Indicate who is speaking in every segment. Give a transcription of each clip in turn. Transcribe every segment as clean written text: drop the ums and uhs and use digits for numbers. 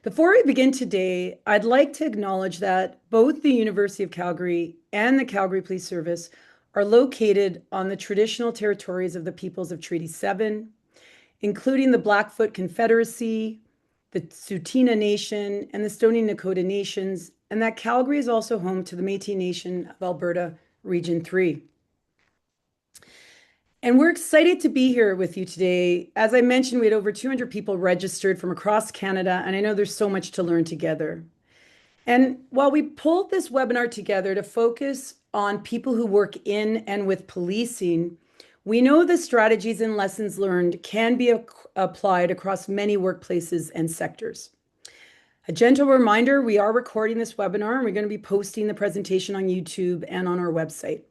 Speaker 1: Before we begin today, I'd like to acknowledge that both the University of Calgary and the Calgary Police Service are located on the traditional territories of the peoples of Treaty 7, including the Blackfoot Confederacy, the Tsuut'ina Nation, and the Stoney Nakoda Nations, and that Calgary is also home to the Métis Nation of Alberta, Region 3. And we're excited to be here with you today. As I mentioned, we had over 200 people registered from across Canada, and I know there's so much to learn together. And while we pulled this webinar together to focus on people who work in and with policing, we know the strategies and lessons learned can be applied across many workplaces and sectors. A gentle reminder, we are recording this webinar and we're going to be posting the presentation on YouTube and on our website.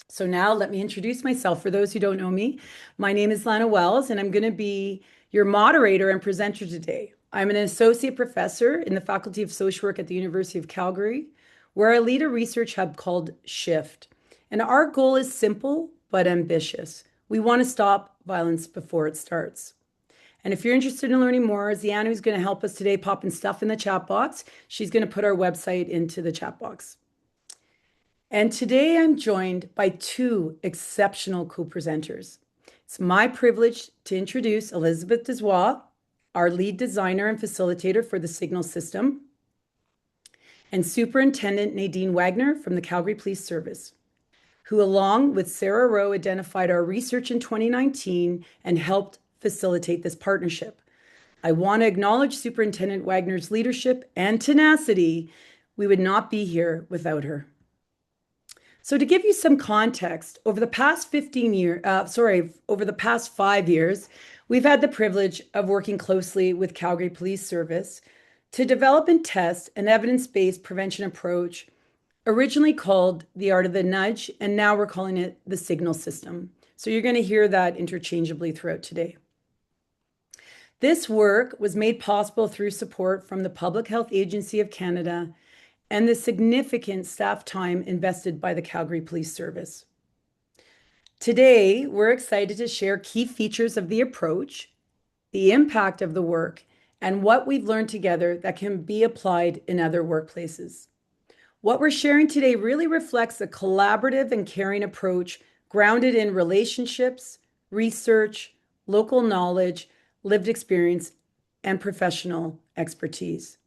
Speaker 1: So now let me introduce myself. For those who don't know me, my name is Lana Wells, and I'm going to be your moderator and presenter today. I'm an associate professor in the Faculty of Social Work at the University of Calgary, where I lead a research hub called SHIFT. And our goal is simple but ambitious. We want to stop violence before it starts. And if you're interested in learning more, Ziana, who's going to help us today, popping stuff in the chat box, she's going to put our website into the chat box. And today I'm joined by two exceptional co-presenters. It's my privilege to introduce Elizabeth Dozois, our lead designer and facilitator for the Signal system, and Superintendent Nadine Wagner from the Calgary Police Service, who along with Sarah Rowe identified our research in 2019 and helped facilitate this partnership. I want to acknowledge Superintendent Wagner's leadership and tenacity. We would not be here without her. So to give you some context, over the past 5 years, we've had the privilege of working closely with Calgary Police Service to develop and test an evidence-based prevention approach, originally called the Art of the Nudge, and now we're calling it the Signal system. So you're going to hear that interchangeably throughout today. This work was made possible through support from the Public Health Agency of Canada and the significant staff time invested by the Calgary Police Service. Today, we're excited to share key features of the approach, the impact of the work, and what we've learned together that can be applied in other workplaces. What we're sharing today really reflects a collaborative and caring approach grounded in relationships, research, local knowledge, lived experience, and professional expertise.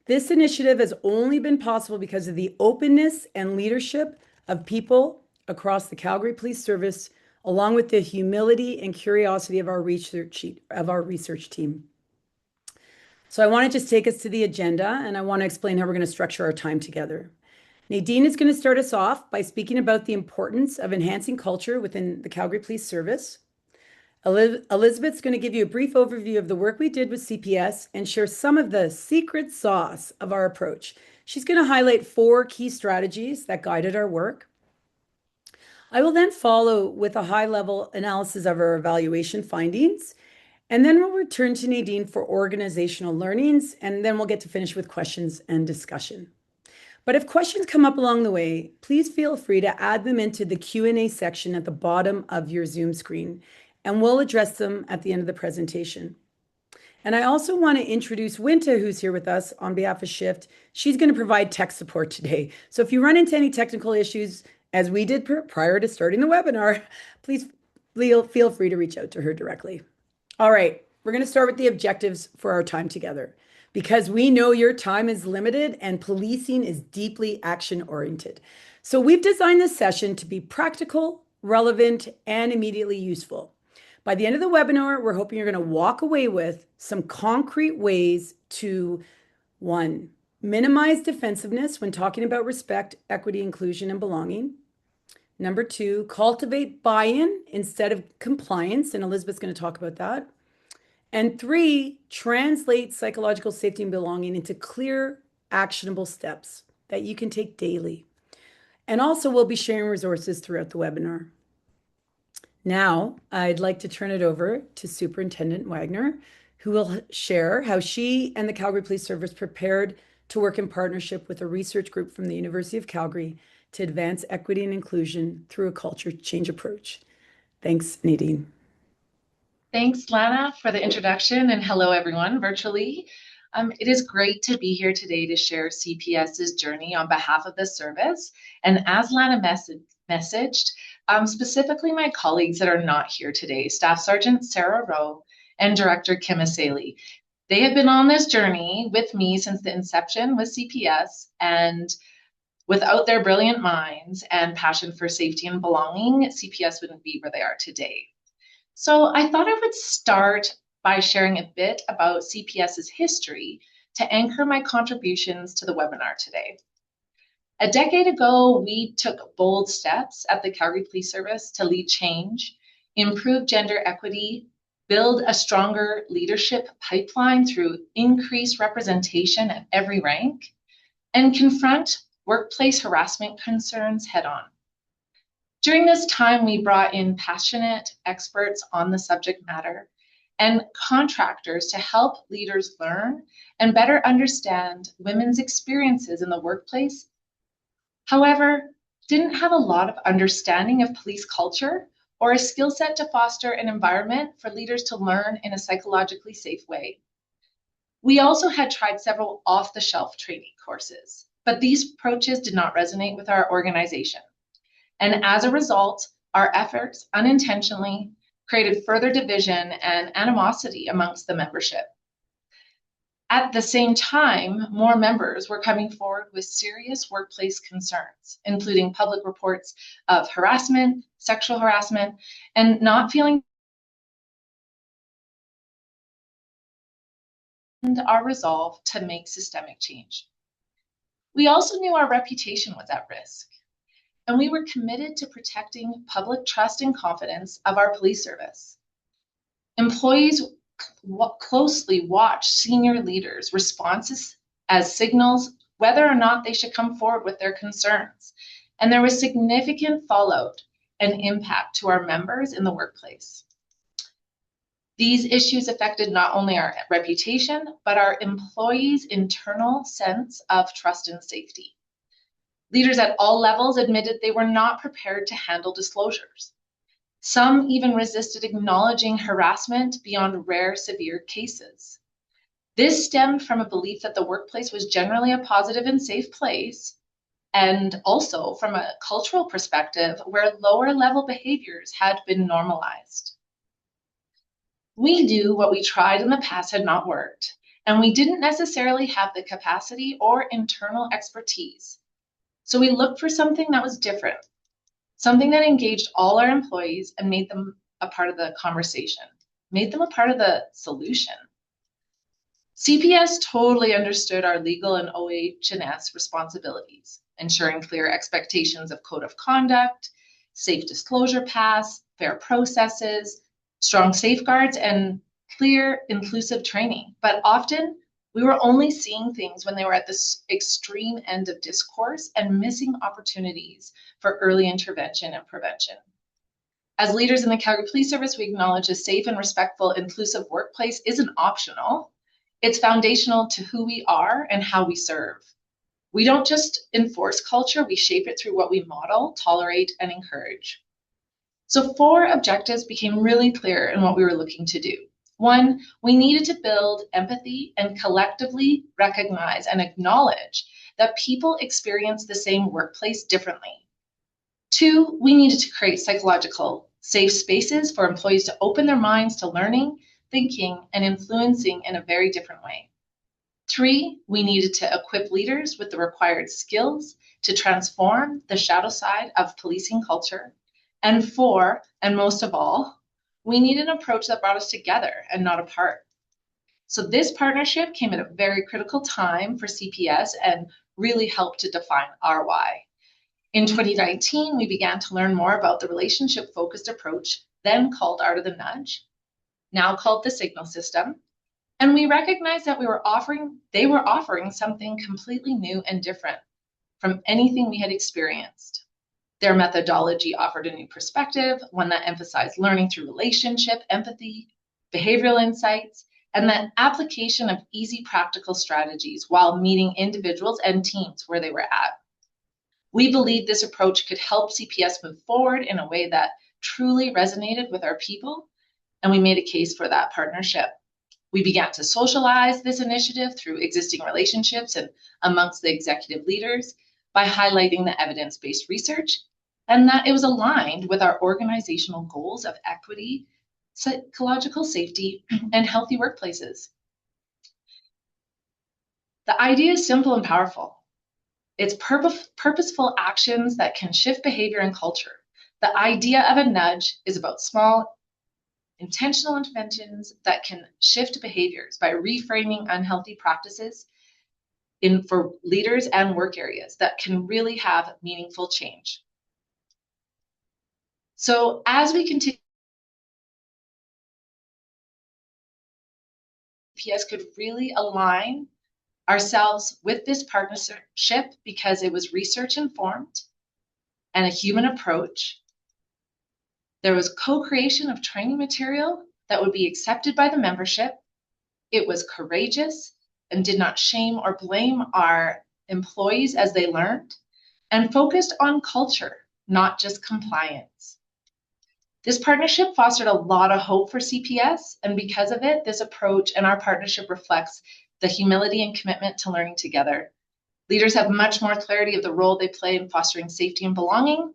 Speaker 1: This initiative has only been possible because of the openness and leadership of people across the Calgary Police Service, along with the humility and curiosity of our research team. So I want to just take us to the agenda, and I want to explain how we're going to structure our time together. Nadine is going to start us off by speaking about the importance of enhancing culture within the Calgary Police Service. Elizabeth's going to give you a brief overview of the work we did with CPS and share some of the secret sauce of our approach. She's going to highlight 4 key strategies that guided our work. I will then follow with a high-level analysis of our evaluation findings, and then we'll return to Nadine for organizational learnings, and then we'll get to finish with questions and discussion. But if questions come up along the way, please feel free to add them into the Q&A section at the bottom of your Zoom screen, and we'll address them at the end of the presentation. And I also want to introduce Winta, who's here with us on behalf of SHIFT. She's going to provide tech support today. So if you run into any technical issues, as we did prior to starting the webinar, please feel free to reach out to her directly. All right, we're going to start with the objectives for our time together, because we know your time is limited and policing is deeply action-oriented. So we've designed this session to be practical, relevant, and immediately useful. By the end of the webinar, we're hoping you're going to walk away with some concrete ways to, 1, minimize defensiveness when talking about respect, equity, inclusion, and belonging. Number 2, cultivate buy-in instead of compliance, and Elizabeth's going to talk about that. And 3, translate psychological safety and belonging into clear, actionable steps that you can take daily. And also, we'll be sharing resources throughout the webinar. Now, I'd like to turn it over to Superintendent Wagner, who will share how she and the Calgary Police Service prepared to work in partnership with a research group from the University of Calgary to advance equity and inclusion through a culture change approach. Thanks, Nadine.
Speaker 2: Thanks, Lana, for the introduction, and hello, everyone, virtually. It is great to be here today to share CPS's journey on behalf of the service. And as Lana messaged, specifically my colleagues that are not here today, Staff Sergeant Sarah Rowe and Director Kim Asali. They have been on this journey with me since the inception with CPS, and without their brilliant minds and passion for safety and belonging, CPS wouldn't be where they are today. So I thought I would start by sharing a bit about CPS's history to anchor my contributions to the webinar today. A decade ago, we took bold steps at the Calgary Police Service to lead change, improve gender equity, build a stronger leadership pipeline through increased representation at every rank, and confront workplace harassment concerns head on. During this time, we brought in passionate experts on the subject matter and contractors to help leaders learn and better understand women's experiences in the workplace. However, didn't have a lot of understanding of police culture or a skill set to foster an environment for leaders to learn in a psychologically safe way. We also had tried several off-the-shelf training courses, but these approaches did not resonate with our organization. And as a result, our efforts unintentionally created further division and animosity amongst the membership. At the same time, more members were coming forward with serious workplace concerns, including public reports of harassment, sexual harassment, and not feeling our resolve to make systemic change. We also knew our reputation was at risk, and we were committed to protecting public trust and confidence of our police service. Employees closely watch senior leaders' responses as signals whether or not they should come forward with their concerns, and there was significant fallout and impact to our members in the workplace. These issues affected not only our reputation, but our employees' internal sense of trust and safety. Leaders at all levels admitted they were not prepared to handle disclosures. Some even resisted acknowledging harassment beyond rare severe cases. This stemmed from a belief that the workplace was generally a positive and safe place, and also from a cultural perspective where lower level behaviors had been normalized. We knew what we tried in the past had not worked, and we didn't necessarily have the capacity or internal expertise. So we looked for something that was different, something that engaged all our employees and made them a part of the conversation, made them a part of the solution. CPS totally understood our legal and OH&S responsibilities, ensuring clear expectations of code of conduct, safe disclosure paths, fair processes, strong safeguards, and clear, inclusive training. But often, we were only seeing things when they were at this extreme end of discourse and missing opportunities for early intervention and prevention. As leaders in the Calgary Police Service, we acknowledge a safe and respectful, inclusive workplace isn't optional. It's foundational to who we are and how we serve. We don't just enforce culture, we shape it through what we model, tolerate, and encourage. So 4 objectives became really clear in what we were looking to do. 1, we needed to build empathy and collectively recognize and acknowledge that people experience the same workplace differently. 2, we needed to create psychological safe spaces for employees to open their minds to learning, thinking, and influencing in a very different way. 3, we needed to equip leaders with the required skills to transform the shadow side of policing culture. And 4, and most of all, we need an approach that brought us together and not apart. So this partnership came at a very critical time for CPS and really helped to define our why. In 2019, we began to learn more about the relationship-focused approach, then called Art of the Nudge, now called the Signal System, and we recognized that they were offering something completely new and different from anything we had experienced. Their methodology offered a new perspective, one that emphasized learning through relationship, empathy, behavioral insights, and the application of easy practical strategies while meeting individuals and teams where they were at. We believed this approach could help CPS move forward in a way that truly resonated with our people, and we made a case for that partnership. We began to socialize this initiative through existing relationships and amongst the executive leaders by highlighting the evidence-based research and that it was aligned with our organizational goals of equity, psychological safety, and healthy workplaces. The idea is simple and powerful. It's purposeful actions that can shift behavior and culture. The idea of a nudge is about small, intentional interventions that can shift behaviors by reframing unhealthy practices for leaders and work areas that can really have meaningful change. So as we continue, CPS could really align ourselves with this partnership because it was research informed and a human approach. There was co-creation of training material that would be accepted by the membership. It was courageous and did not shame or blame our employees as they learned, and focused on culture, not just compliance. This partnership fostered a lot of hope for CPS, and because of it, this approach and our partnership reflects the humility and commitment to learning together. Leaders have much more clarity of the role they play in fostering safety and belonging,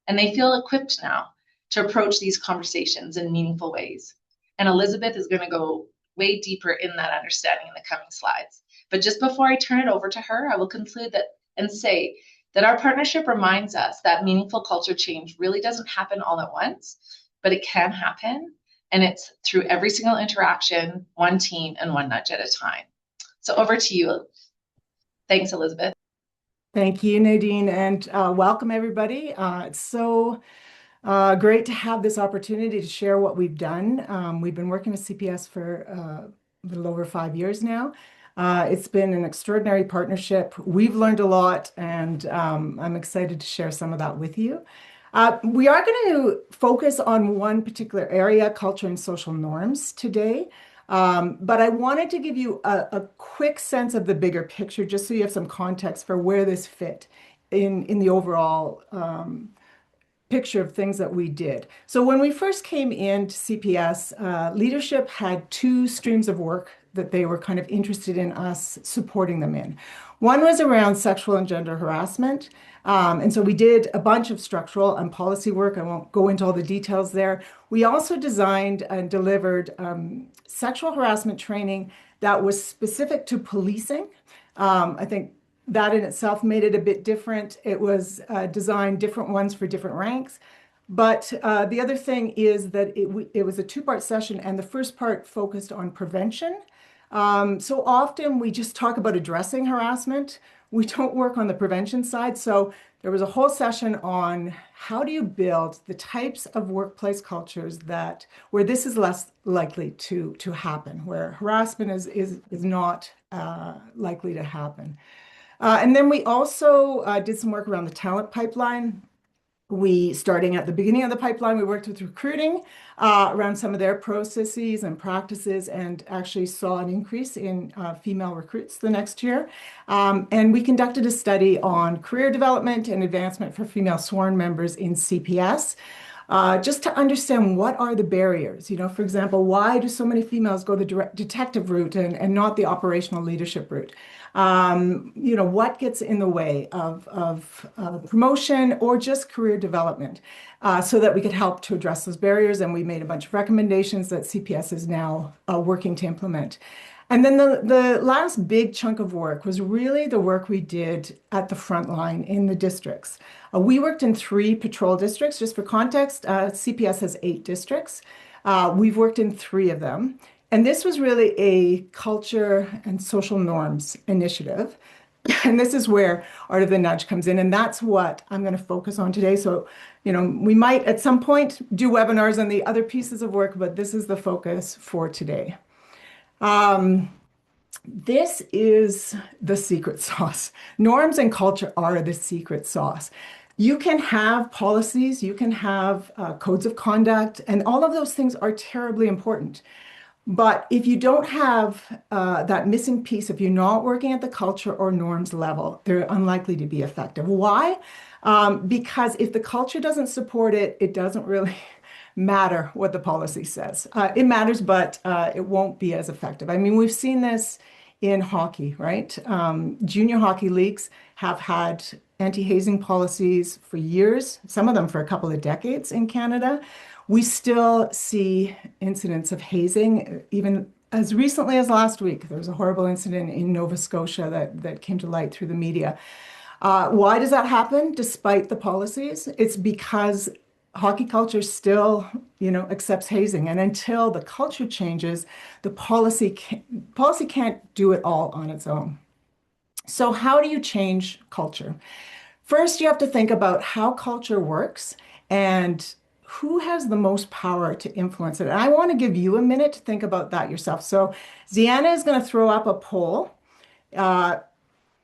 Speaker 2: and they feel equipped now to approach these conversations in meaningful ways. And Elizabeth is going to go way deeper in that understanding in the coming slides. But just before I turn it over to her, I will conclude that and say that our partnership reminds us that meaningful culture change really doesn't happen all at once, but it can happen. And it's through every single interaction, one team, and one nudge at a time. So over to you. Thanks, Elizabeth.
Speaker 3: Thank you, Nadine, and welcome everybody. It's so great to have this opportunity to share what we've done. We've been working with CPS for a little over 5 years now. It's been an extraordinary partnership. We've learned a lot, and I'm excited to share some of that with you. We are going to focus on one particular area, culture and social norms today. But I wanted to give you a quick sense of the bigger picture, just so you have some context for where this fit in the overall picture of things that we did. So when we first came into CPS, leadership had two streams of work that they were kind of interested in us supporting them in. One was around sexual and gender harassment. And so we did a bunch of structural and policy work. I won't go into all the details there. We also designed and delivered sexual harassment training that was specific to policing. I think that in itself made it a bit different. It was designed different ones for different ranks. But the other thing is that it was a two-part session, and the first part focused on prevention. So often we just talk about addressing harassment. We don't work on the prevention side. So there was a whole session on how do you build the types of workplace cultures where this is less likely to happen, where harassment is not likely to happen. And then we also did some work around the talent pipeline. Starting at the beginning of the pipeline, we worked with recruiting around some of their processes and practices, and actually saw an increase in female recruits the next year. And we conducted a study on career development and advancement for female sworn members in CPS. Just to understand what are the barriers. For example, why do so many females go the detective route and not the operational leadership route? What gets in the way of promotion or just career development, so that we could help to address those barriers. And we made a bunch of recommendations that CPS is now working to implement. And then the last big chunk of work was really the work we did at the front line in the districts. We worked in 3 patrol districts. Just for context, CPS has 8 districts. We've worked in 3 of them. And this was really a culture and social norms initiative. And this is where Art of the Nudge comes in. And that's what I'm going to focus on today. So, we might at some point do webinars on the other pieces of work, but this is the focus for today. This is the secret sauce. Norms and culture are the secret sauce. You can have policies, you can have codes of conduct, and all of those things are terribly important. But if you don't have that missing piece, if you're not working at the culture or norms level, they're unlikely to be effective. Why? Because if the culture doesn't support it, it doesn't really matter what the policy says. It matters, but it won't be as effective. I mean, we've seen this in hockey, right? Junior hockey leagues have had anti-hazing policies for years, some of them for a couple of decades in Canada. We still see incidents of hazing, even as recently as last week. There was a horrible incident in Nova Scotia that came to light through the media. Why does that happen despite the policies? It's because hockey culture still, accepts hazing. And until the culture changes, the policy can't do it all on its own. So how do you change culture? First, you have to think about how culture works and who has the most power to influence it. And I want to give you a minute to think about that yourself. So Ziana is going to throw up a poll.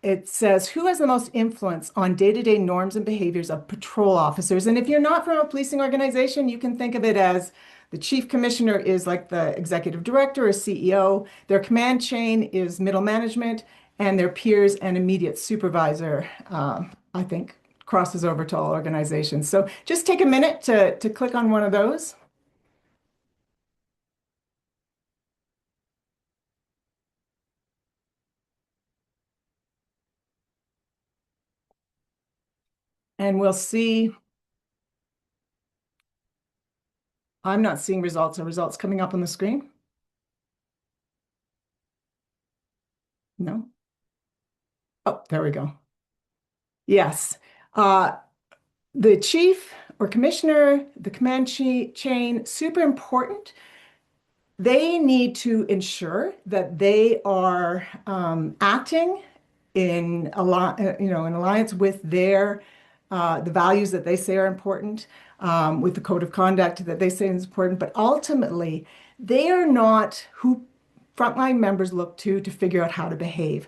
Speaker 3: It says, who has the most influence on day-to-day norms and behaviors of patrol officers? And if you're not from a policing organization, you can think of it as the chief commissioner is like the executive director or CEO. Their command chain is middle management, and their peers and immediate supervisor, I think, crosses over to all organizations. So just take a minute to click on one of those. And we'll see. I'm not seeing results. Are results coming up on the screen? No? Oh, there we go. Yes. The chief or commissioner, the command chain, super important. They need to ensure that they are acting in alliance with the values that they say are important, with the code of conduct that they say is important. But ultimately, they are not who frontline members look to figure out how to behave.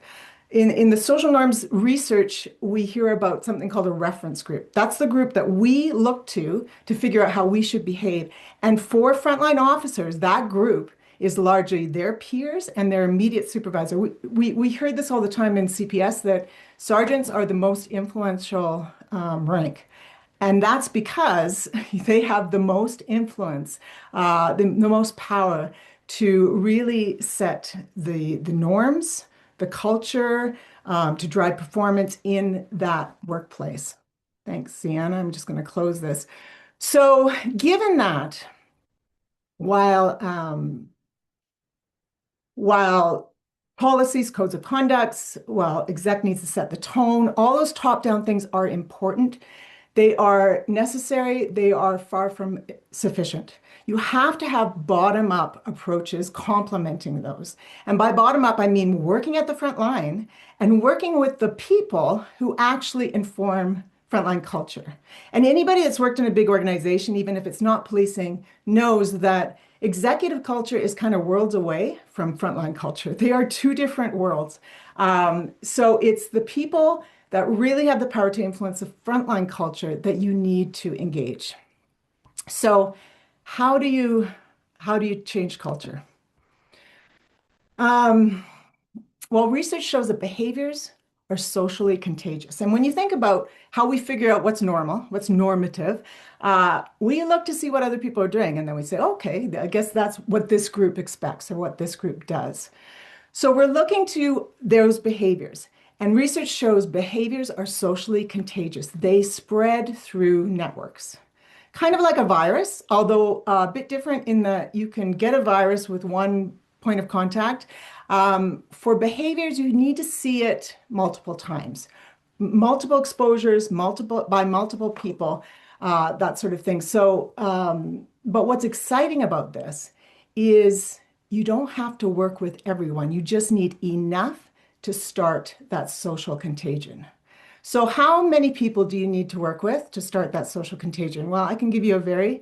Speaker 3: In the social norms research, we hear about something called a reference group. That's the group that we look to figure out how we should behave. And for frontline officers, that group is largely their peers and their immediate supervisor. We heard this all the time in CPS that sergeants are the most influential rank. And that's because they have the most influence, the most power to really set the norms, the culture, to drive performance in that workplace. Thanks, Sienna. I'm just going to close this. So given that, while policies, codes of conducts, while exec needs to set the tone, all those top-down things are important. They are necessary. They are far from sufficient. You have to have bottom-up approaches complementing those. And by bottom-up, I mean working at the front line and working with the people who actually inform frontline culture. And anybody that's worked in a big organization, even if it's not policing, knows that executive culture is kind of worlds away from frontline culture. They are two different worlds. So it's the people that really have the power to influence the frontline culture that you need to engage. So how do you change culture? Well, research shows that behaviors are socially contagious. And when you think about how we figure out what's normal, what's normative, we look to see what other people are doing. And then we say, okay, I guess that's what this group expects or what this group does. So we're looking to those behaviors. And research shows behaviors are socially contagious. They spread through networks. Kind of like a virus, although a bit different in that you can get a virus with one point of contact. For behaviors, you need to see it multiple times, multiple exposures, by multiple people, that sort of thing. So, but what's exciting about this is you don't have to work with everyone. You just need enough to start that social contagion. So how many people do you need to work with to start that social contagion? Well, I can give you a very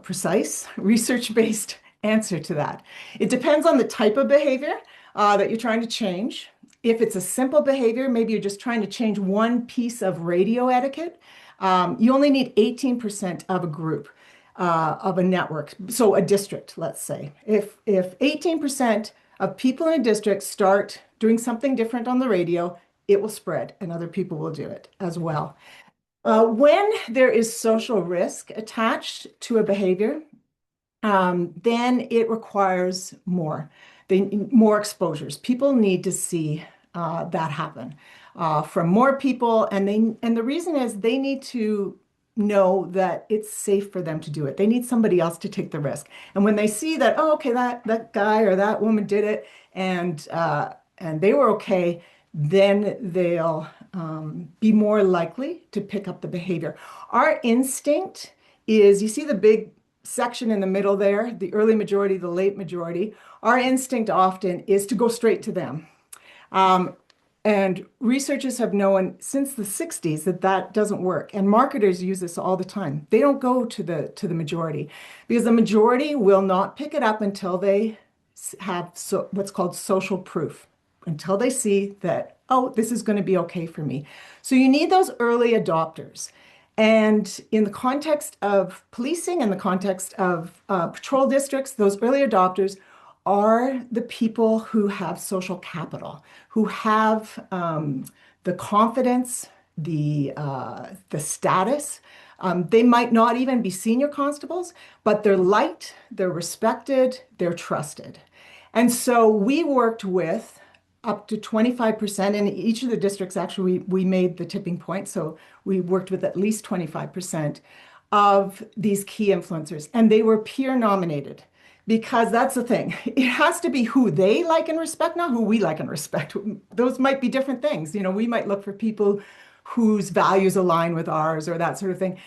Speaker 3: precise, research-based answer to that. It depends on the type of behavior that you're trying to change. If it's a simple behavior, maybe you're just trying to change one piece of radio etiquette, you only need 18% of a group, of a network. So a district, let's say. If 18% of people in a district start doing something different on the radio, it will spread and other people will do it as well. When there is social risk attached to a behavior, then it requires more. More exposures. People need to see that happen from more people, and the reason is they need to know that it's safe for them to do it. They need somebody else to take the risk. And when they see that, oh, okay, that guy or that woman did it, and they were okay, then they'll be more likely to pick up the behavior. Our instinct is, you see the big section in the middle there, the early majority, the late majority. Our instinct often is to go straight to them. And researchers have known since the 60s that that doesn't work. And marketers use this all the time. They don't go to the majority because the majority will not pick it up until they have what's called social proof, until they see that, oh, this is going to be okay for me. So you need those early adopters. And in the context of policing and the context of patrol districts, those early adopters are the people who have social capital, who have the confidence, the status. They might not even be senior constables, but they're liked, they're respected, they're trusted. And so we worked with up to 25% in each of the districts. Actually, we made the tipping point. So we worked with at least 25% of these key influencers, and they were peer nominated because that's the thing. It has to be who they like and respect, not who we like and respect. Those might be different things. You know, we might look for people whose values align with ours or that sort of thing.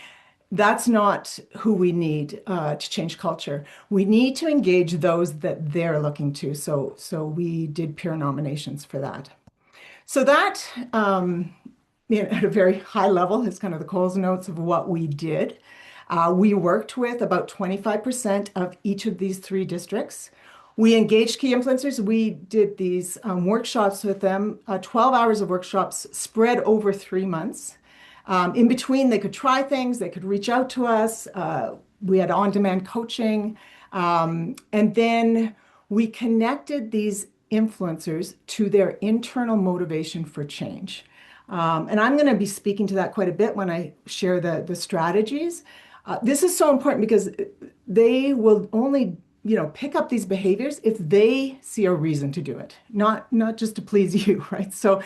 Speaker 3: That's not who we need to change culture. We need to engage those that they're looking to. So we did peer nominations for that. So that, at a very high level, is kind of the Coles Notes of what we did. We worked with about 25% of each of these three districts. We engaged key influencers. We did these workshops with them, 12 hours of workshops spread over 3 months. In between, they could try things, they could reach out to us. We had on-demand coaching. And then we connected these influencers to their internal motivation for change. And I'm going to be speaking to that quite a bit when I share the strategies. This is so important because they will only pick up these behaviors if they see a reason to do it, not just to please you, right? So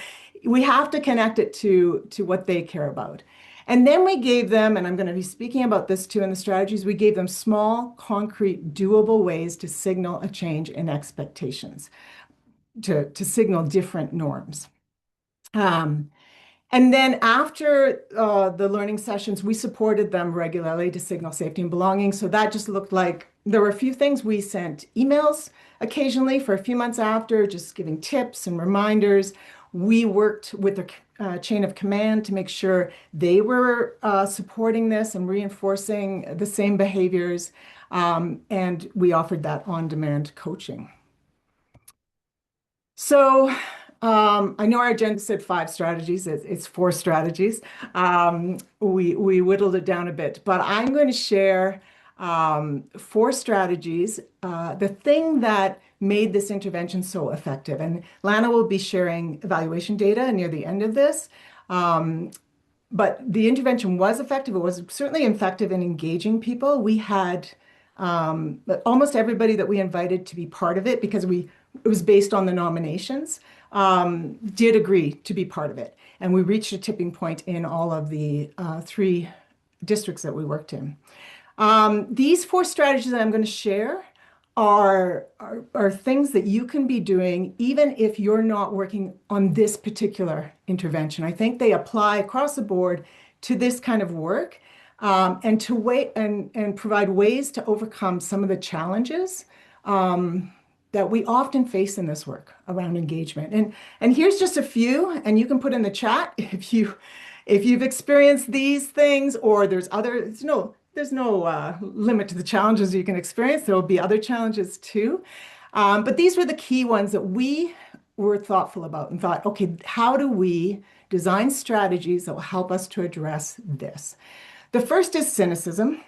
Speaker 3: we have to connect it to what they care about. And then we gave them, and I'm going to be speaking about this too in the strategies, we gave them small, concrete, doable ways to signal a change in expectations, to signal different norms. And then after the learning sessions, we supported them regularly to signal safety and belonging. So that just looked like there were a few things. We sent emails occasionally for a few months after, just giving tips and reminders. We worked with the chain of command to make sure they were supporting this and reinforcing the same behaviors. And we offered that on-demand coaching. So I know our agenda said 5 strategies. It's 4 strategies. We whittled it down a bit, but I'm going to share 4 strategies. The thing that made this intervention so effective, and Lana will be sharing evaluation data near the end of this. But the intervention was effective. It was certainly effective in engaging people. We had almost everybody that we invited to be part of it because it was based on the nominations, did agree to be part of it. And we reached a tipping point in all of the 3 districts that we worked in. These 4 strategies that I'm going to share are things that you can be doing even if you're not working on this particular intervention. I think they apply across the board to this kind of work, and to wait and provide ways to overcome some of the challenges that we often face in this work around engagement. And here's just a few, and you can put in the chat if you've experienced these things, or there's no limit to the challenges you can experience. There will be other challenges too. But these were the key ones that we were thoughtful about and thought, okay, how do we design strategies that will help us to address this? The first is cynicism.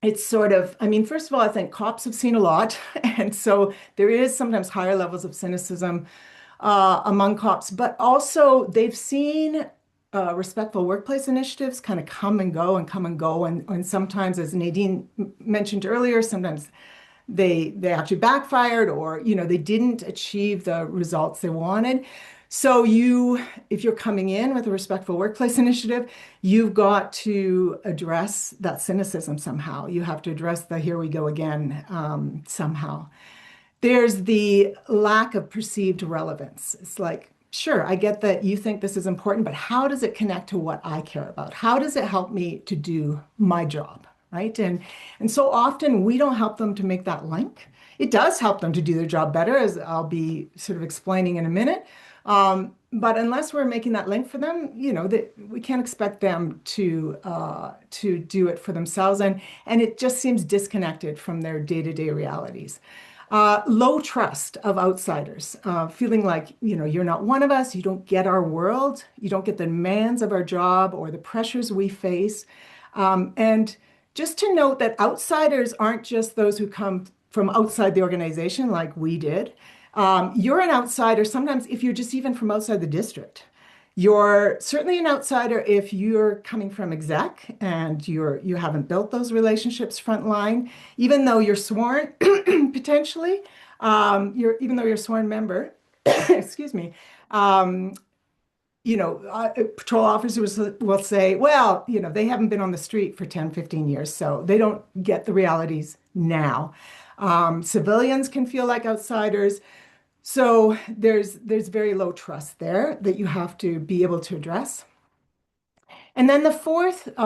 Speaker 3: It's sort of, first of all, I think cops have seen a lot. And so there is sometimes higher levels of cynicism among cops, but also they've seen respectful workplace initiatives kind of come and go and come and go. And sometimes, as Nadine mentioned earlier, sometimes they actually backfired, or they didn't achieve the results they wanted. So if you're coming in with a respectful workplace initiative, you've got to address that cynicism somehow. You have to address the here we go again somehow. There's the lack of perceived relevance. It's like, sure, I get that you think this is important, but how does it connect to what I care about? How does it help me to do my job, right? And so often we don't help them to make that link. It does help them to do their job better, as I'll be sort of explaining in a minute. But unless we're making that link for them, we can't expect them to do it for themselves, and it just seems disconnected from their day-to-day realities. Low trust of outsiders, feeling like, you're not one of us, you don't get our world, you don't get the demands of our job or the pressures we face. And just to note that outsiders aren't just those who come from outside the organization like we did. You're an outsider sometimes if you're just even from outside the district. You're certainly an outsider if you're coming from exec and you haven't built those relationships frontline, even though you're sworn potentially, even though you're a sworn member, excuse me. Patrol officers will say, well, they haven't been on the street for 10, 15 years, so they don't get the realities now. Civilians can feel like outsiders. So there's very low trust there that you have to be able to address. And then the fourth sort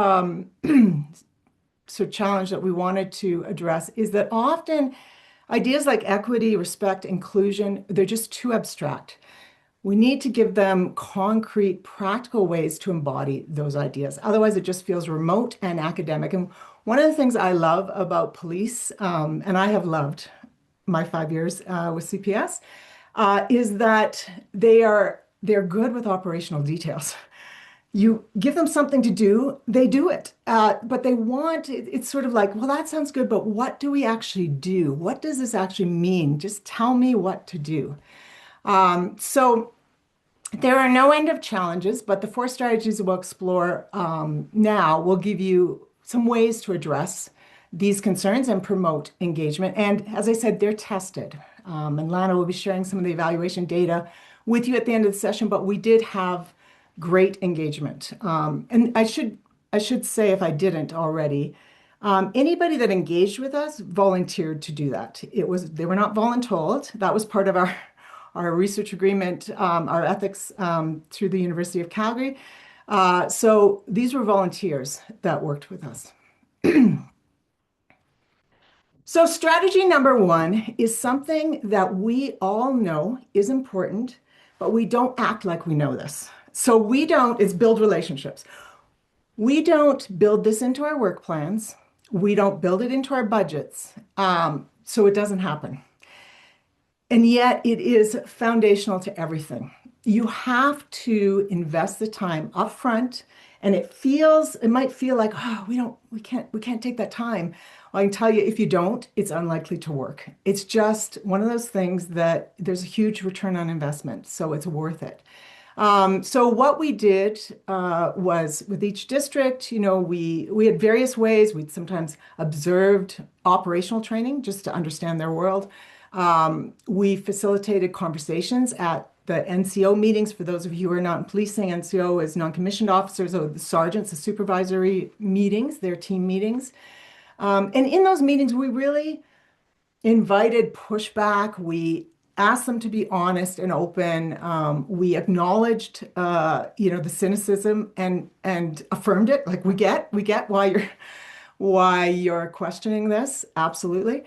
Speaker 3: of challenge that we wanted to address is that often ideas like equity, respect, inclusion, they're just too abstract. We need to give them concrete, practical ways to embody those ideas. Otherwise, it just feels remote and academic. And one of the things I love about police, and I have loved my 5 years with CPS, is that they're good with operational details. You give them something to do, they do it. But it's sort of like, well, that sounds good, but what do we actually do? What does this actually mean? Just tell me what to do. So there are no end of challenges, but the 4 strategies we'll explore now will give you some ways to address these concerns and promote engagement. And as I said, they're tested. And Lana will be sharing some of the evaluation data with you at the end of the session, but we did have great engagement. And I should say, if I didn't already, anybody that engaged with us volunteered to do that. They were not voluntold. That was part of our research agreement, our ethics through the University of Calgary. So these were volunteers that worked with us. So strategy number 1 is something that we all know is important, but we don't act like we know this. So it's build relationships. We don't build this into our work plans. We don't build it into our budgets. So it doesn't happen. And yet it is foundational to everything. You have to invest the time up front, and it might feel like, oh, we can't take that time. Well, I can tell you, if you don't, it's unlikely to work. It's just one of those things that there's a huge return on investment, so it's worth it. So what we did was with each district, we had various ways. We'd sometimes observed operational training just to understand their world. We facilitated conversations at the NCO meetings. For those of you who are not in policing, NCO is non-commissioned officers, or the sergeants, the supervisory meetings, their team meetings. And in those meetings, we really invited pushback. We asked them to be honest and open. We acknowledged, the cynicism and affirmed it. Like, we get why you're questioning this. Absolutely.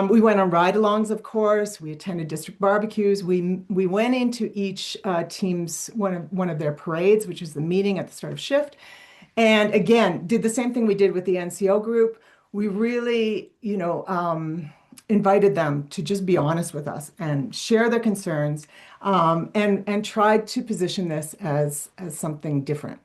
Speaker 3: We went on ride-alongs, of course. We attended district barbecues. We went into each team's one of their parades, which is the meeting at the start of shift. And again, did the same thing we did with the NCO group. We really, invited them to just be honest with us and share their concerns, and tried to position this as something different.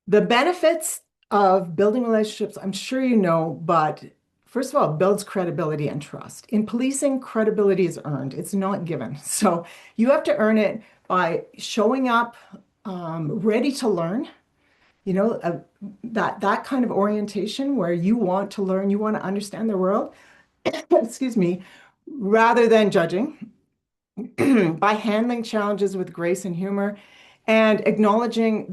Speaker 3: The benefits of building relationships, I'm sure you know, but First of all, it builds credibility and trust. In policing, credibility is earned. It's not given. So you have to earn it by showing up ready to learn, that kind of orientation where you want to learn, you want to understand the world, excuse me, rather than judging, by handling challenges with grace and humor, and acknowledging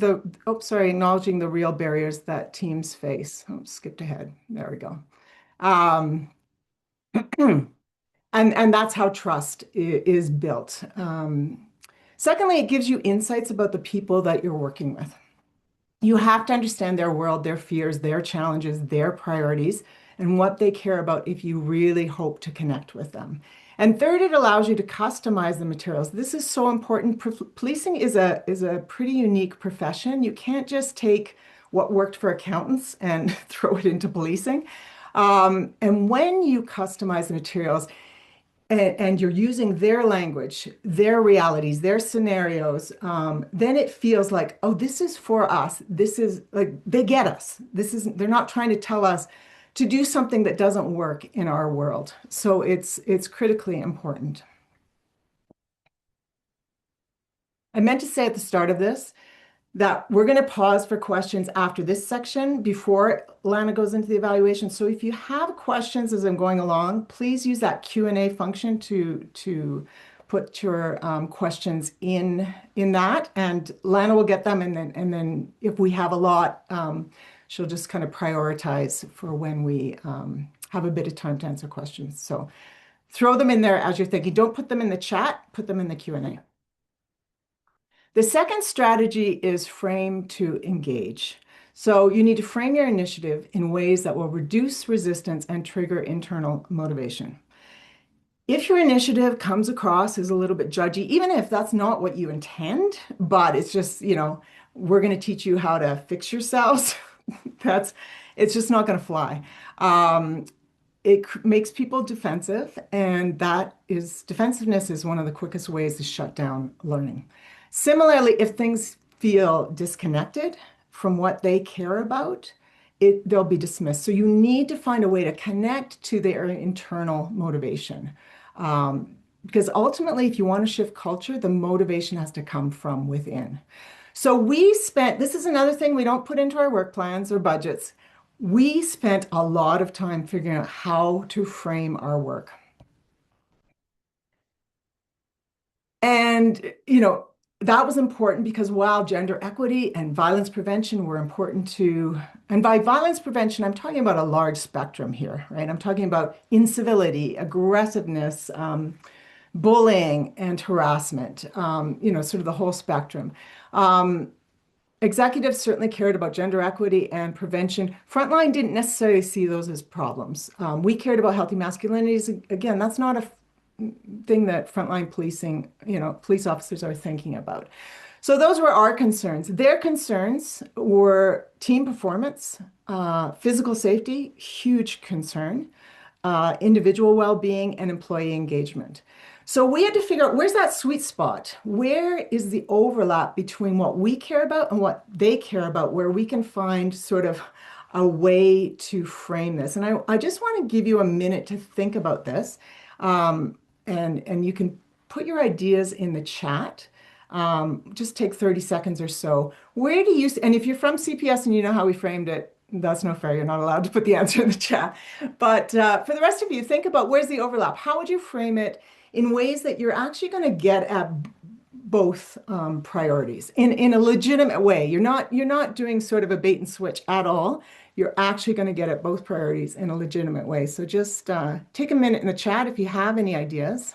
Speaker 3: acknowledging the real barriers that teams face. Oh, skipped ahead. There we go. Um, and that's how trust is built. Secondly, it gives you insights about the people that you're working with. You have to understand their world, their fears, their challenges, their priorities, and what they care about if you really hope to connect with them. And third, it allows you to customize the materials. This is so important. Policing is a pretty unique profession. You can't just take what worked for accountants and throw it into policing. And when you customize the materials, and you're using their language, their realities, their scenarios, then it feels like, oh, this is for us. This is like, they get us. They're not trying to tell us to do something that doesn't work in our world. So it's critically important. I meant to say at the start of this that we're going to pause for questions after this section before Lana goes into the evaluation. So if you have questions as I'm going along, please use that Q&A function to put your questions in that, and Lana will get them, and then if we have a lot, she'll just kind of prioritize for when we have a bit of time to answer questions. So throw them in there as you're thinking. Don't put them in the chat, put them in the Q&A. The second strategy is frame to engage. So you need to frame your initiative in ways that will reduce resistance and trigger internal motivation. If your initiative comes across as a little bit judgy, even if that's not what you intend, but it's just, we're going to teach you how to fix yourselves, it's just not going to fly. It makes people defensive, and defensiveness is one of the quickest ways to shut down learning. Similarly, if things feel disconnected from what they care about, they'll be dismissed. So you need to find a way to connect to their internal motivation. Because ultimately, if you want to shift culture, the motivation has to come from within. So this is another thing we don't put into our work plans or budgets. We spent a lot of time figuring out how to frame our work. And, that was important because while gender equity and violence prevention were important and by violence prevention, I'm talking about a large spectrum here, right? I'm talking about incivility, aggressiveness, bullying, and harassment, sort of the whole spectrum. Executives certainly cared about gender equity and prevention. Frontline didn't necessarily see those as problems. We cared about healthy masculinities. Again, that's not a thing that frontline policing, police officers are thinking about. So those were our concerns. Their concerns were team performance, physical safety, huge concern, individual well-being, and employee engagement. So we had to figure out, where's that sweet spot? Where is the overlap between what we care about and what they care about, where we can find sort of a way to frame this? And I just want to give you a minute to think about this. And you can put your ideas in the chat. Just take 30 seconds or so. And if you're from CPS and you know how we framed it, that's no fair. You're not allowed to put the answer in the chat. But for the rest of you, think about where's the overlap? How would you frame it in ways that you're actually going to get at both priorities in a legitimate way? You're not doing sort of a bait and switch at all. You're actually going to get at both priorities in a legitimate way. So just take a minute in the chat if you have any ideas.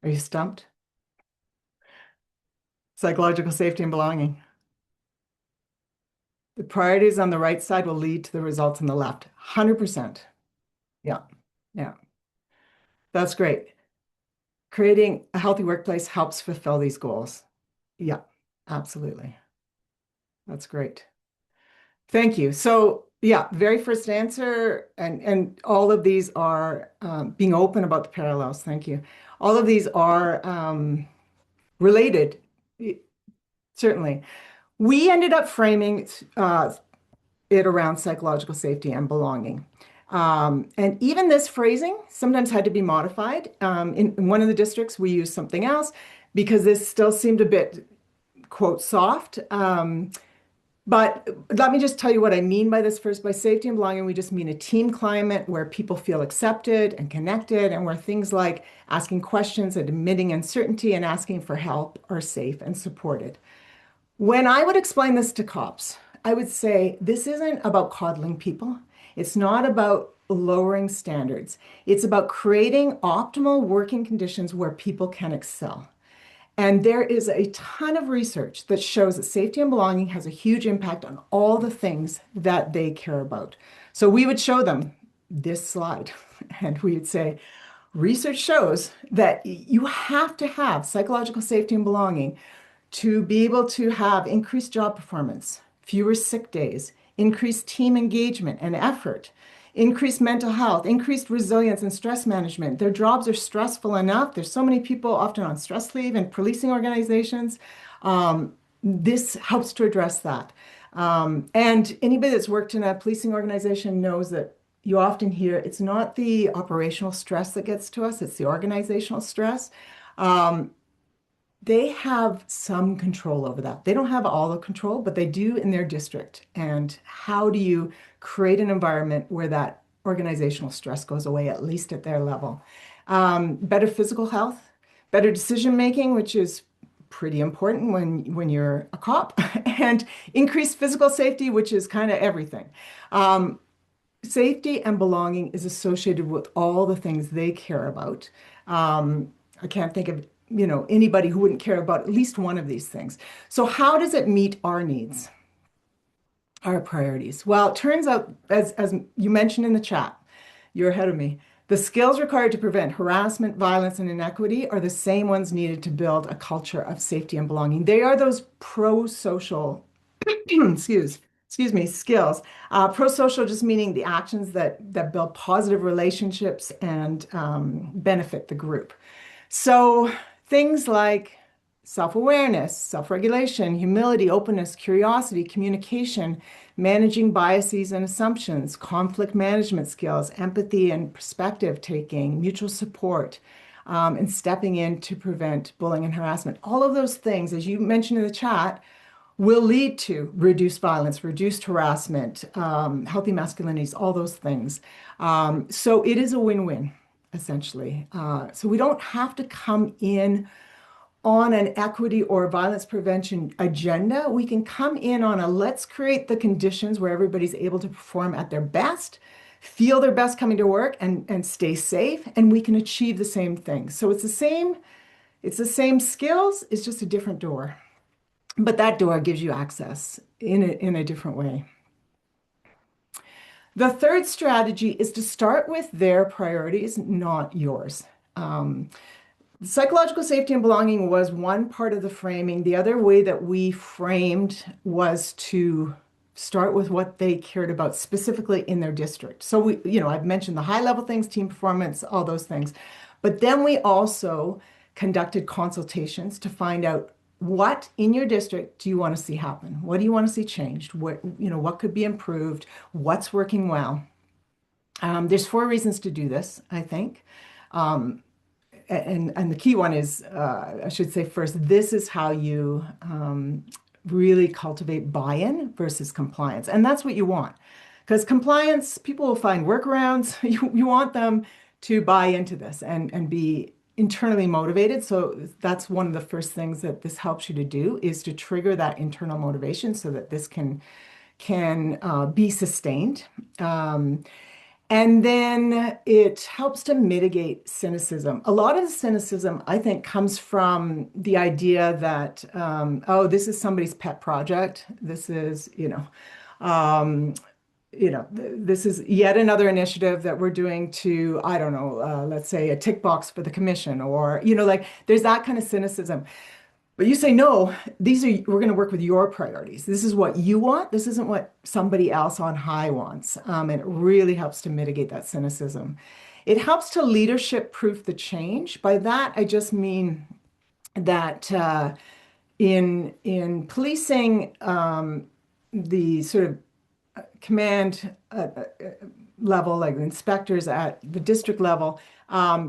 Speaker 3: Are you stumped? Psychological safety and belonging. The priorities on the right side will lead to the results on the left. 100%. Yeah. That's great. Creating a healthy workplace helps fulfill these goals. Yeah, absolutely. That's great. Thank you. So, Yeah, very first answer, and all of these are being open about the parallels. Thank you. All of these are related, certainly. We ended up framing it around psychological safety and belonging. And even this phrasing sometimes had to be modified. In one of the districts, we used something else because this still seemed a bit, quote, soft. But let me just tell you what I mean by this first. By safety and belonging, we just mean a team climate where people feel accepted and connected, and where things like asking questions and admitting uncertainty and asking for help are safe and supported. When I would explain this to cops, I would say this isn't about coddling people. It's not about lowering standards. It's about creating optimal working conditions where people can excel. And there is a ton of research that shows that safety and belonging has a huge impact on all the things that they care about. So we would show them this slide and we would say, research shows that you have to have psychological safety and belonging to be able to have increased job performance, fewer sick days, increased team engagement and effort, increased mental health, increased resilience and stress management. Their jobs are stressful enough. There's so many people often on stress leave in policing organizations. This helps to address that. And anybody that's worked in a policing organization knows that you often hear it's not the operational stress that gets to us, it's the organizational stress. They have some control over that. They don't have all the control, but they do in their district. And how do you create an environment where that organizational stress goes away, at least at their level? Better physical health, better decision making, which is pretty important when you're a cop, and increased physical safety, which is kind of everything. Safety and belonging is associated with all the things they care about. I can't think of anybody who wouldn't care about at least one of these things. So how does it meet our needs, our priorities? Well, it turns out, as you mentioned in the chat, you're ahead of me. The skills required to prevent harassment, violence, and inequity are the same ones needed to build a culture of safety and belonging. They are those pro-social, excuse me, skills. Pro-social just meaning the actions that build positive relationships and benefit the group. So things like self-awareness, self-regulation, humility, openness, curiosity, communication, managing biases and assumptions, conflict management skills, empathy and perspective taking, mutual support, and stepping in to prevent bullying and harassment. All of those things, as you mentioned in the chat, will lead to reduced violence, reduced harassment, healthy masculinities, all those things. So it is a win-win, essentially. So we don't have to come in on an equity or violence prevention agenda. We can come in on a let's create the conditions where everybody's able to perform at their best, feel their best coming to work, and stay safe, and we can achieve the same thing. So it's the same skills, it's just a different door. But that door gives you access in a different way. The third strategy is to start with their priorities, not yours. Psychological safety and belonging was one part of the framing. The other way that we framed was to start with what they cared about specifically in their district. So I've mentioned the high level things, team performance, all those things. But then we also conducted consultations to find out what in your district do you want to see happen? What do you want to see changed? What could be improved? What's working well? There's 4 reasons to do this, I think. And the key one is, I should say first, this is how you really cultivate buy-in versus compliance. And that's what you want. Because compliance, people will find workarounds. You want them to buy into this and be internally motivated. So that's one of the first things that this helps you to do, is to trigger that internal motivation so that this can be sustained. And then it helps to mitigate cynicism. A lot of the cynicism, I think, comes from the idea that, oh, this is somebody's pet project. This is, this is yet another initiative that we're doing to, I don't know, let's say a tick box for the commission, or, there's that kind of cynicism. But you say, no, we're going to work with your priorities. This is what you want. This isn't what somebody else on high wants. And it really helps to mitigate that cynicism. It helps to leadership proof the change. By that, I just mean that in policing, the sort of command level, like inspectors at the district level,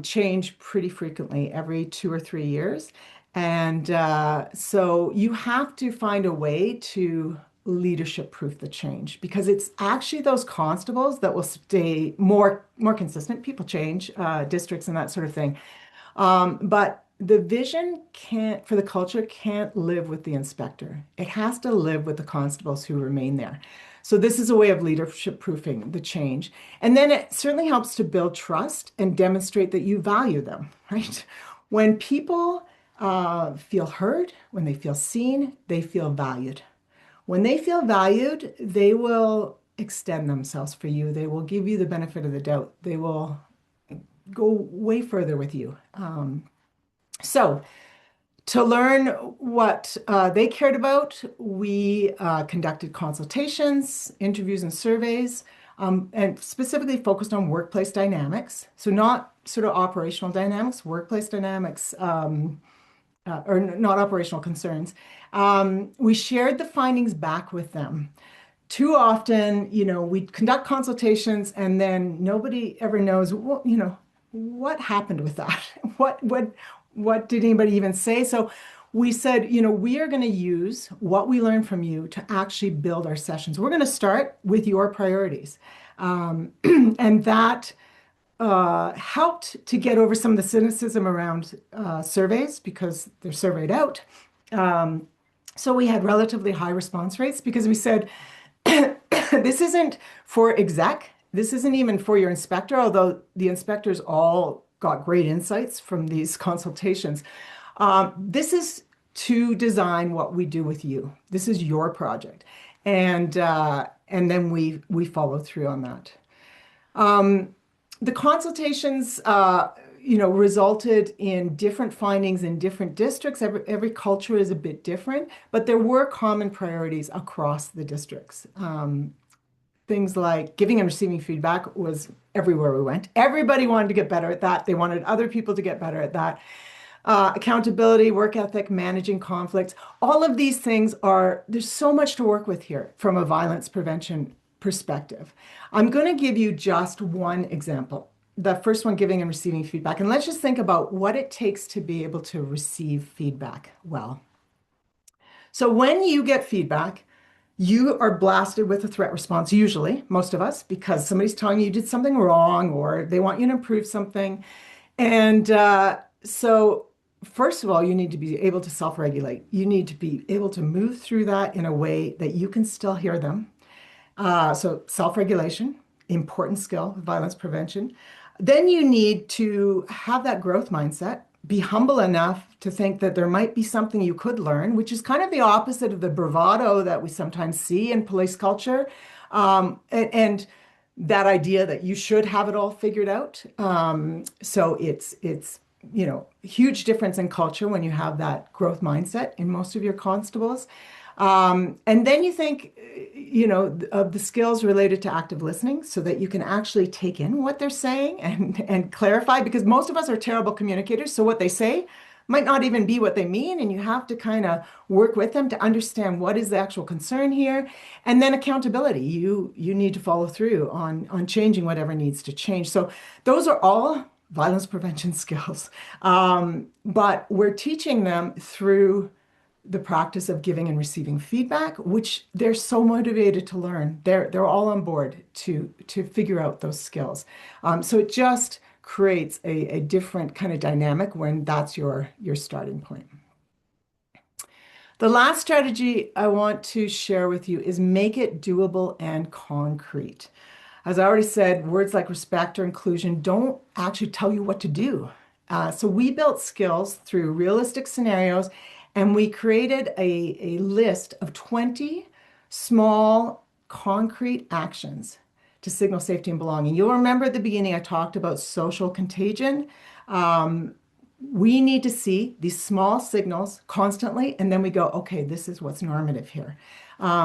Speaker 3: change pretty frequently every 2 or 3 years. And so you have to find a way to leadership proof the change because it's actually those constables that will stay more consistent. People change, districts and that sort of thing. But the vision can't, for the culture, can't live with the inspector. It has to live with the constables who remain there. So this is a way of leadership proofing the change. And then it certainly helps to build trust and demonstrate that you value them, right? When people feel heard, when they feel seen, they feel valued. When they feel valued, they will extend themselves for you. They will give you the benefit of the doubt. They will go way further with you. So to learn what they cared about, we conducted consultations, interviews, and surveys, and specifically focused on workplace dynamics. So not sort of operational dynamics, workplace dynamics, or not operational concerns. We shared the findings back with them. Too often, we conduct consultations and then nobody ever knows what happened with that. What did anybody even say? So we said, we are going to use what we learned from you to actually build our sessions. We're going to start with your priorities. And that helped to get over some of the cynicism around surveys because they're surveyed out. So we had relatively high response rates because we said, this isn't for exec. This isn't even for your inspector, although the inspectors all got great insights from these consultations. This is to design what we do with you. This is your project. And then we follow through on that. The consultations, resulted in different findings in different districts. Every culture is a bit different, but there were common priorities across the districts. Things like giving and receiving feedback was everywhere we went. Everybody wanted to get better at that. They wanted other people to get better at that. Accountability, work ethic, managing conflicts. All of these things there's so much to work with here from a violence prevention perspective. I'm going to give you just one example. The first one, giving and receiving feedback. And let's just think about what it takes to be able to receive feedback well. So when you get feedback, you are blasted with a threat response, usually, most of us, because somebody's telling you did something wrong or they want you to improve something. And so first of all, you need to be able to self-regulate. You need to be able to move through that in a way that you can still hear them. So self-regulation, important skill, violence prevention. Then you need to have that growth mindset, be humble enough to think that there might be something you could learn, which is kind of the opposite of the bravado that we sometimes see in police culture. And that idea that you should have it all figured out. So it's huge difference in culture when you have that growth mindset in most of your constables. And then you think, of the skills related to active listening so that you can actually take in what they're saying and clarify, because most of us are terrible communicators. So what they say might not even be what they mean. And you have to kind of work with them to understand what is the actual concern here. And then accountability. You need to follow through on changing whatever needs to change. So those are all violence prevention skills. But we're teaching them through the practice of giving and receiving feedback, which they're so motivated to learn. They're all on board to figure out those skills. So it just creates a different kind of dynamic when that's your starting point. The last strategy I want to share with you is make it doable and concrete. As I already said, words like respect or inclusion don't actually tell you what to do. So we built skills through realistic scenarios, and we created a list of 20 small, concrete actions to signal safety and belonging. You'll remember at the beginning I talked about social contagion. We need to see these small signals constantly, and then we go, okay, this is what's normative here.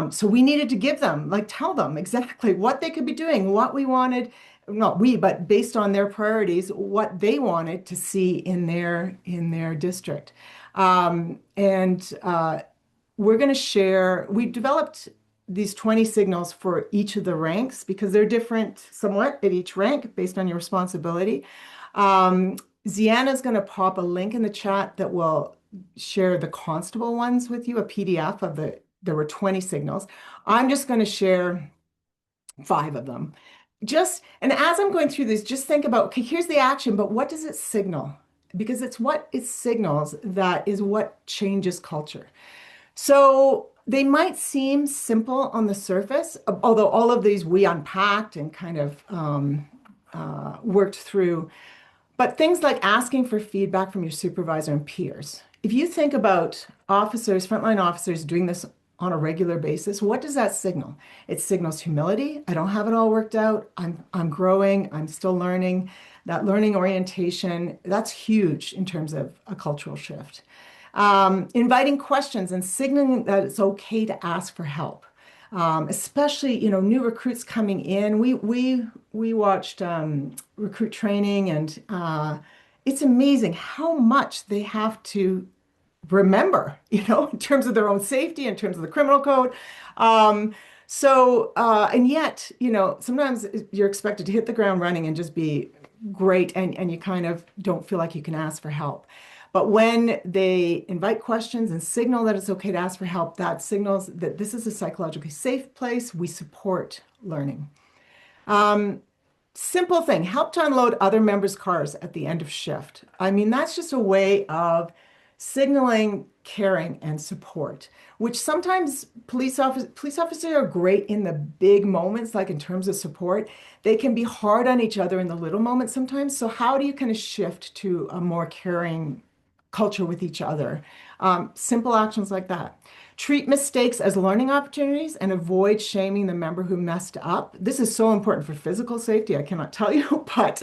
Speaker 3: So we needed to give them, like, tell them exactly what they could be doing, what we wanted, not we, but based on their priorities, what they wanted to see in their district. And we're going to share, we developed these 20 signals for each of the ranks because they're different somewhat at each rank based on your responsibility. Ziana is going to pop a link in the chat that will share the constable ones with you, a PDF of there were 20 signals. I'm just going to share 5 of them. And as I'm going through this, just think about, okay, here's the action, but what does it signal? Because it's what it signals that is what changes culture. So they might seem simple on the surface, although all of these we unpacked and kind of worked through. But things like asking for feedback from your supervisor and peers. If you think about officers, frontline officers doing this on a regular basis, what does that signal? It signals humility. I don't have it all worked out. I'm growing. I'm still learning. That learning orientation, that's huge in terms of a cultural shift. Inviting questions and signaling that it's okay to ask for help. Especially, new recruits coming in. We watched recruit training, and it's amazing how much they have to remember, in terms of their own safety, in terms of the criminal code. And yet, sometimes you're expected to hit the ground running and just be great, and you kind of don't feel like you can ask for help. But when they invite questions and signal that it's okay to ask for help, that signals that this is a psychologically safe place. We support learning. Simple thing, help to unload other members' cars at the end of shift. I mean, that's just a way of signaling caring and support, which sometimes police officers are great in the big moments, like in terms of support. They can be hard on each other in the little moments sometimes. So how do you kind of shift to a more caring culture with each other? Simple actions like that. Treat mistakes as learning opportunities and avoid shaming the member who messed up. This is so important for physical safety, I cannot tell you, but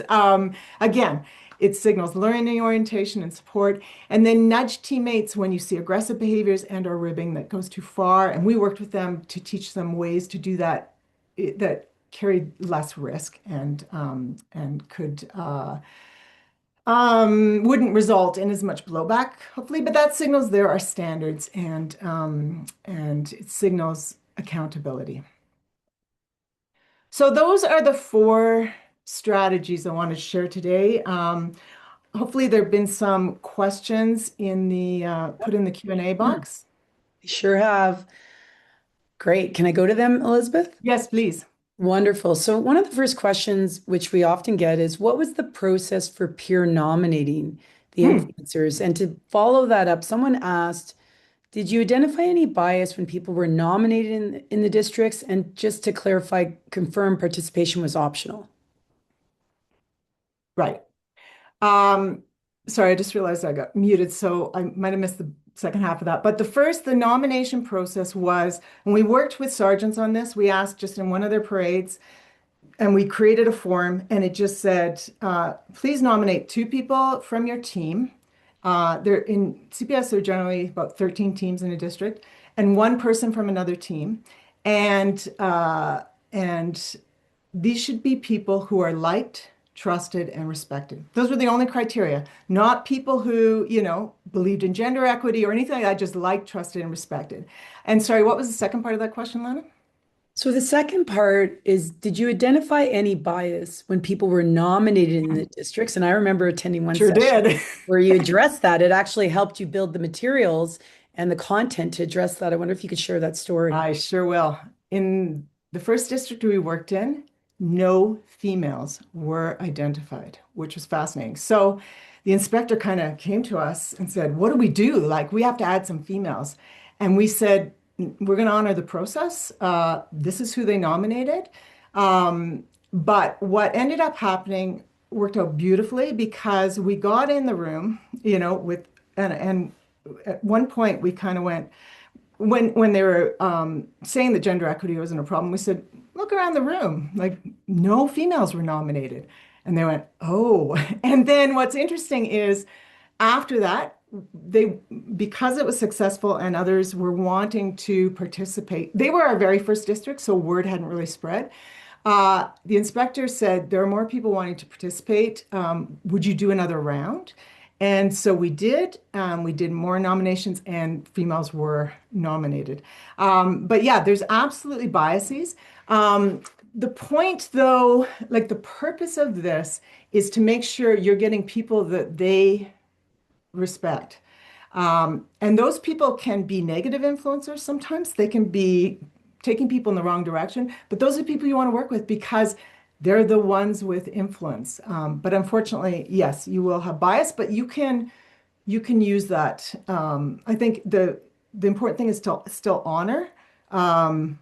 Speaker 3: again, it signals learning orientation and support. And then nudge teammates when you see aggressive behaviors and or ribbing that goes too far. And we worked with them to teach them ways to do that that carried less risk and could wouldn't result in as much blowback, hopefully. But that signals there are standards, and it signals accountability. So those are the 4 strategies I want to share today. Hopefully there have been some questions in the put in the Q&A box.
Speaker 1: We sure have. Great. Can I go to them, Elizabeth?
Speaker 3: Yes, please.
Speaker 1: Wonderful. So one of the first questions which we often get is, what was the process for peer nominating the influencers? And to follow that up, someone asked, did you identify any bias when people were nominated in the districts? And just to clarify, confirm participation was optional.
Speaker 3: Right. Sorry, I just realized I got muted, so I might have missed the second half of that. But the nomination process was, when we worked with sergeants on this, we asked just in one of their parades, and we created a form, and it just said, please nominate 2 people from your team. They're in CPS, there are generally about 13 teams in a district, and 1 person from another team. And these should be people who are liked, trusted, and respected. Those were the only criteria, not people who, believed in gender equity or anything like that, just liked, trusted, and respected. And sorry, what was the second part of that question, Lana?
Speaker 1: So the second part is, did you identify any bias when people were nominated in the districts? And I remember attending one
Speaker 3: Sure
Speaker 1: session
Speaker 3: did.
Speaker 1: where you addressed that. It actually helped you build the materials and the content to address that. I wonder if you could share that story.
Speaker 3: I sure will. In the first district we worked in, no females were identified, which was fascinating. So the inspector kind of came to us and said, what do we do? Like, we have to add some females. And we said, we're going to honor the process. This is who they nominated. But what ended up happening worked out beautifully, because we got in the room, and at one point we kind of went, when they were saying that gender equity wasn't a problem, we said, look around the room, like no females were nominated. And they went, oh. And then what's interesting is after that, they, because it was successful and others were wanting to participate, they were our very first district, so word hadn't really spread. The inspector said, there are more people wanting to participate. Would you do another round? And so we did. We did more nominations and females were nominated. But yeah, there's absolutely biases. The point, though, like the purpose of this is to make sure you're getting people that they respect. And those people can be negative influencers sometimes. They can be taking people in the wrong direction, but those are people you want to work with because they're the ones with influence. But unfortunately, yes, you will have bias, but you can use that. I think the important thing is to still honor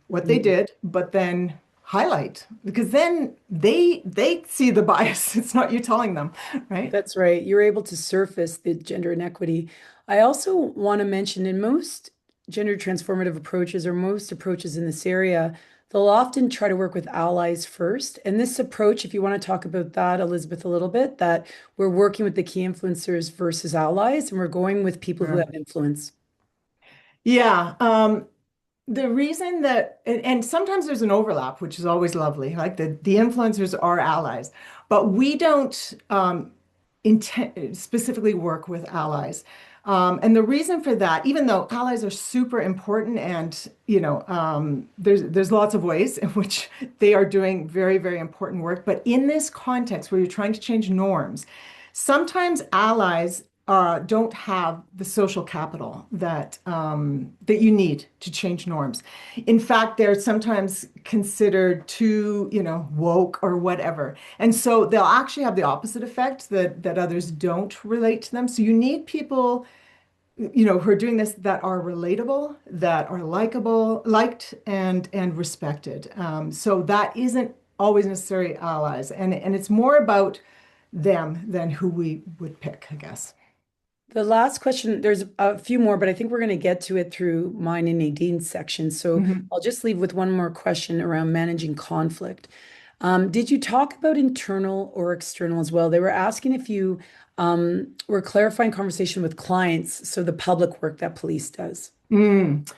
Speaker 3: what they did, but then highlight because then they see the bias. It's not you telling them, right?
Speaker 1: That's right. You're able to surface the gender inequity. I also want to mention in most gender transformative approaches or most approaches in this area, they'll often try to work with allies first. And this approach, if you want to talk about that, Elizabeth, a little bit, that we're working with the key influencers versus allies, and we're going with people who have influence.
Speaker 3: Yeah. The reason that, and sometimes there's an overlap, which is always lovely. Like the influencers are allies, but we don't specifically work with allies. And the reason for that, even though allies are super important, and there's lots of ways in which they are doing very, very important work, but in this context where you're trying to change norms, sometimes allies don't have the social capital that you need to change norms. In fact, they're sometimes considered too, woke or whatever. And so they'll actually have the opposite effect that others don't relate to them. So you need people, who are doing this that are relatable, that are likable, liked and respected. So that isn't always necessarily allies. And it's more about them than who we would pick, I guess.
Speaker 1: The last question, there's a few more, but I think we're going to get to it through mine and Nadine's section. So
Speaker 3: Mhm.
Speaker 1: I'll just leave with one more question around managing conflict. Did you talk about internal or external as well? They were asking if you were clarifying conversation with clients, so the public work that police does.
Speaker 3: Mm.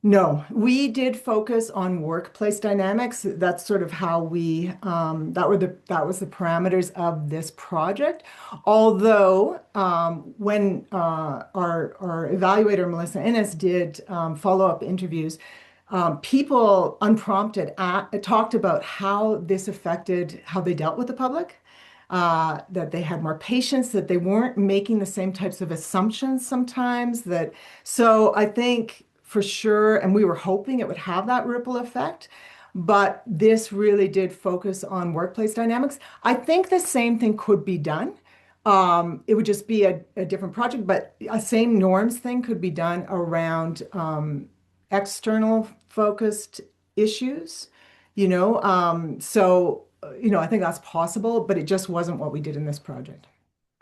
Speaker 3: No, we did focus on workplace dynamics. That's sort of how that was the parameters of this project. Although when our evaluator Melissa Innes did follow-up interviews, people unprompted talked about how this affected how they dealt with the public. That they had more patience, that they weren't making the same types of assumptions sometimes. So I think for sure, and we were hoping it would have that ripple effect, but this really did focus on workplace dynamics. I think the same thing could be done. It would just be a different project, but a same norms thing could be done around external focused issues, I think that's possible, but it just wasn't what we did in this project.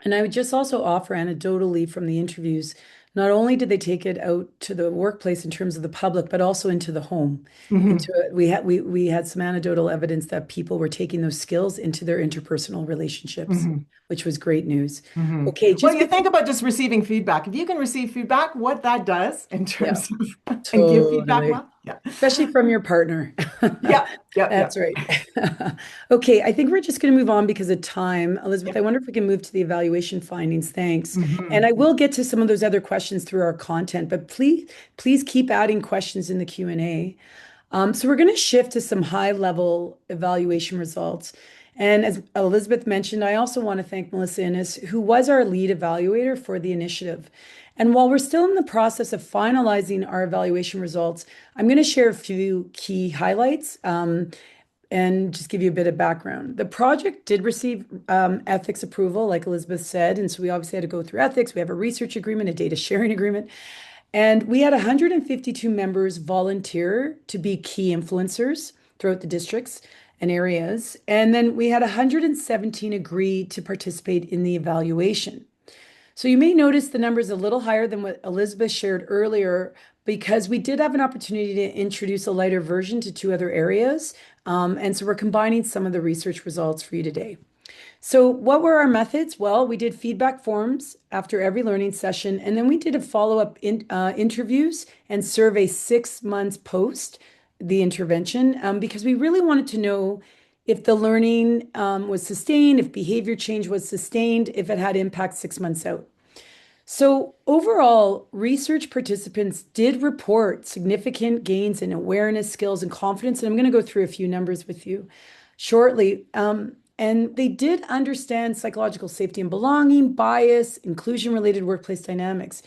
Speaker 1: And I would just also offer anecdotally from the interviews, not only did they take it out to the workplace in terms of the public, but also into the home.
Speaker 3: Mhm.
Speaker 1: We had some anecdotal evidence that people were taking those skills into their interpersonal relationships,
Speaker 3: Mhm.
Speaker 1: which was great news.
Speaker 3: Mhm.
Speaker 1: Okay,
Speaker 3: Well,
Speaker 1: just
Speaker 3: you think about just receiving feedback. If you can receive feedback, what that does in
Speaker 1: yeah,
Speaker 3: terms of and give feedback
Speaker 1: totally.
Speaker 3: well. Yeah.
Speaker 1: Especially from your partner.
Speaker 3: Yeah. Yeah. Yeah.
Speaker 1: That's right. Okay, I think we're just going to move on because of time. Elizabeth,
Speaker 3: Yeah.
Speaker 1: I wonder if we can move to the evaluation findings. Thanks. And
Speaker 3: Mhm.
Speaker 1: I will get to some of those other questions through our content, but please keep adding questions in the Q&A. So we're going to shift to some high-level evaluation results. And as Elizabeth mentioned, I also want to thank Melissa Innes, who was our lead evaluator for the initiative. And while we're still in the process of finalizing our evaluation results, I'm going to share a few key highlights and just give you a bit of background. The project did receive ethics approval, like Elizabeth said. And so we obviously had to go through ethics. We have a research agreement, a data sharing agreement. And we had 152 members volunteer to be key influencers throughout the districts and areas. And then we had 117 agree to participate in the evaluation. So you may notice the numbers a little higher than what Elizabeth shared earlier because we did have an opportunity to introduce a lighter version to two other areas. And so we're combining some of the research results for you today. So, what were our methods? Well, we did feedback forms after every learning session, and then we did a follow-up interviews and survey 6 months post the intervention because we really wanted to know if the learning was sustained, if behavior change was sustained, if it had impact 6 months out. So, overall, research participants did report significant gains in awareness, skills, and confidence. And I'm going to go through a few numbers with you shortly. And they did understand psychological safety and belonging, bias, inclusion related workplace dynamics.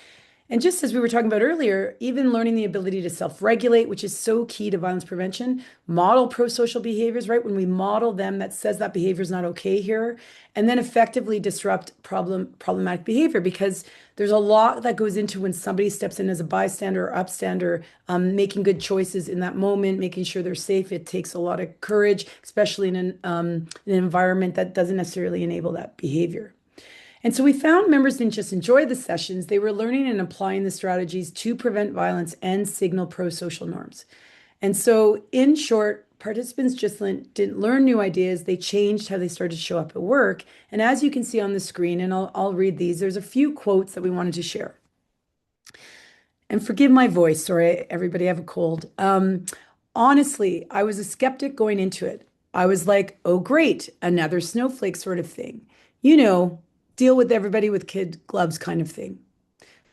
Speaker 1: And just as we were talking about earlier, even learning the ability to self regulate, which is so key to violence prevention, model pro social behaviors, right? When we model them, that says that behavior is not okay here, and then effectively disrupt problematic behavior because there's a lot that goes into when somebody steps in as a bystander or upstander, making good choices in that moment, making sure they're safe. It takes a lot of courage, especially in an environment that doesn't necessarily enable that behavior. And so we found members didn't just enjoy the sessions, they were learning and applying the strategies to prevent violence and signal pro-social norms. And so, in short, participants just didn't learn new ideas, they changed how they started to show up at work. And as you can see on the screen, and I'll read these, there's a few quotes that we wanted to share. And forgive my voice, sorry, everybody, I have a cold. Honestly, I was a skeptic going into it. I was like, oh, great, another snowflake sort of thing. You know, deal with everybody with kid gloves kind of thing.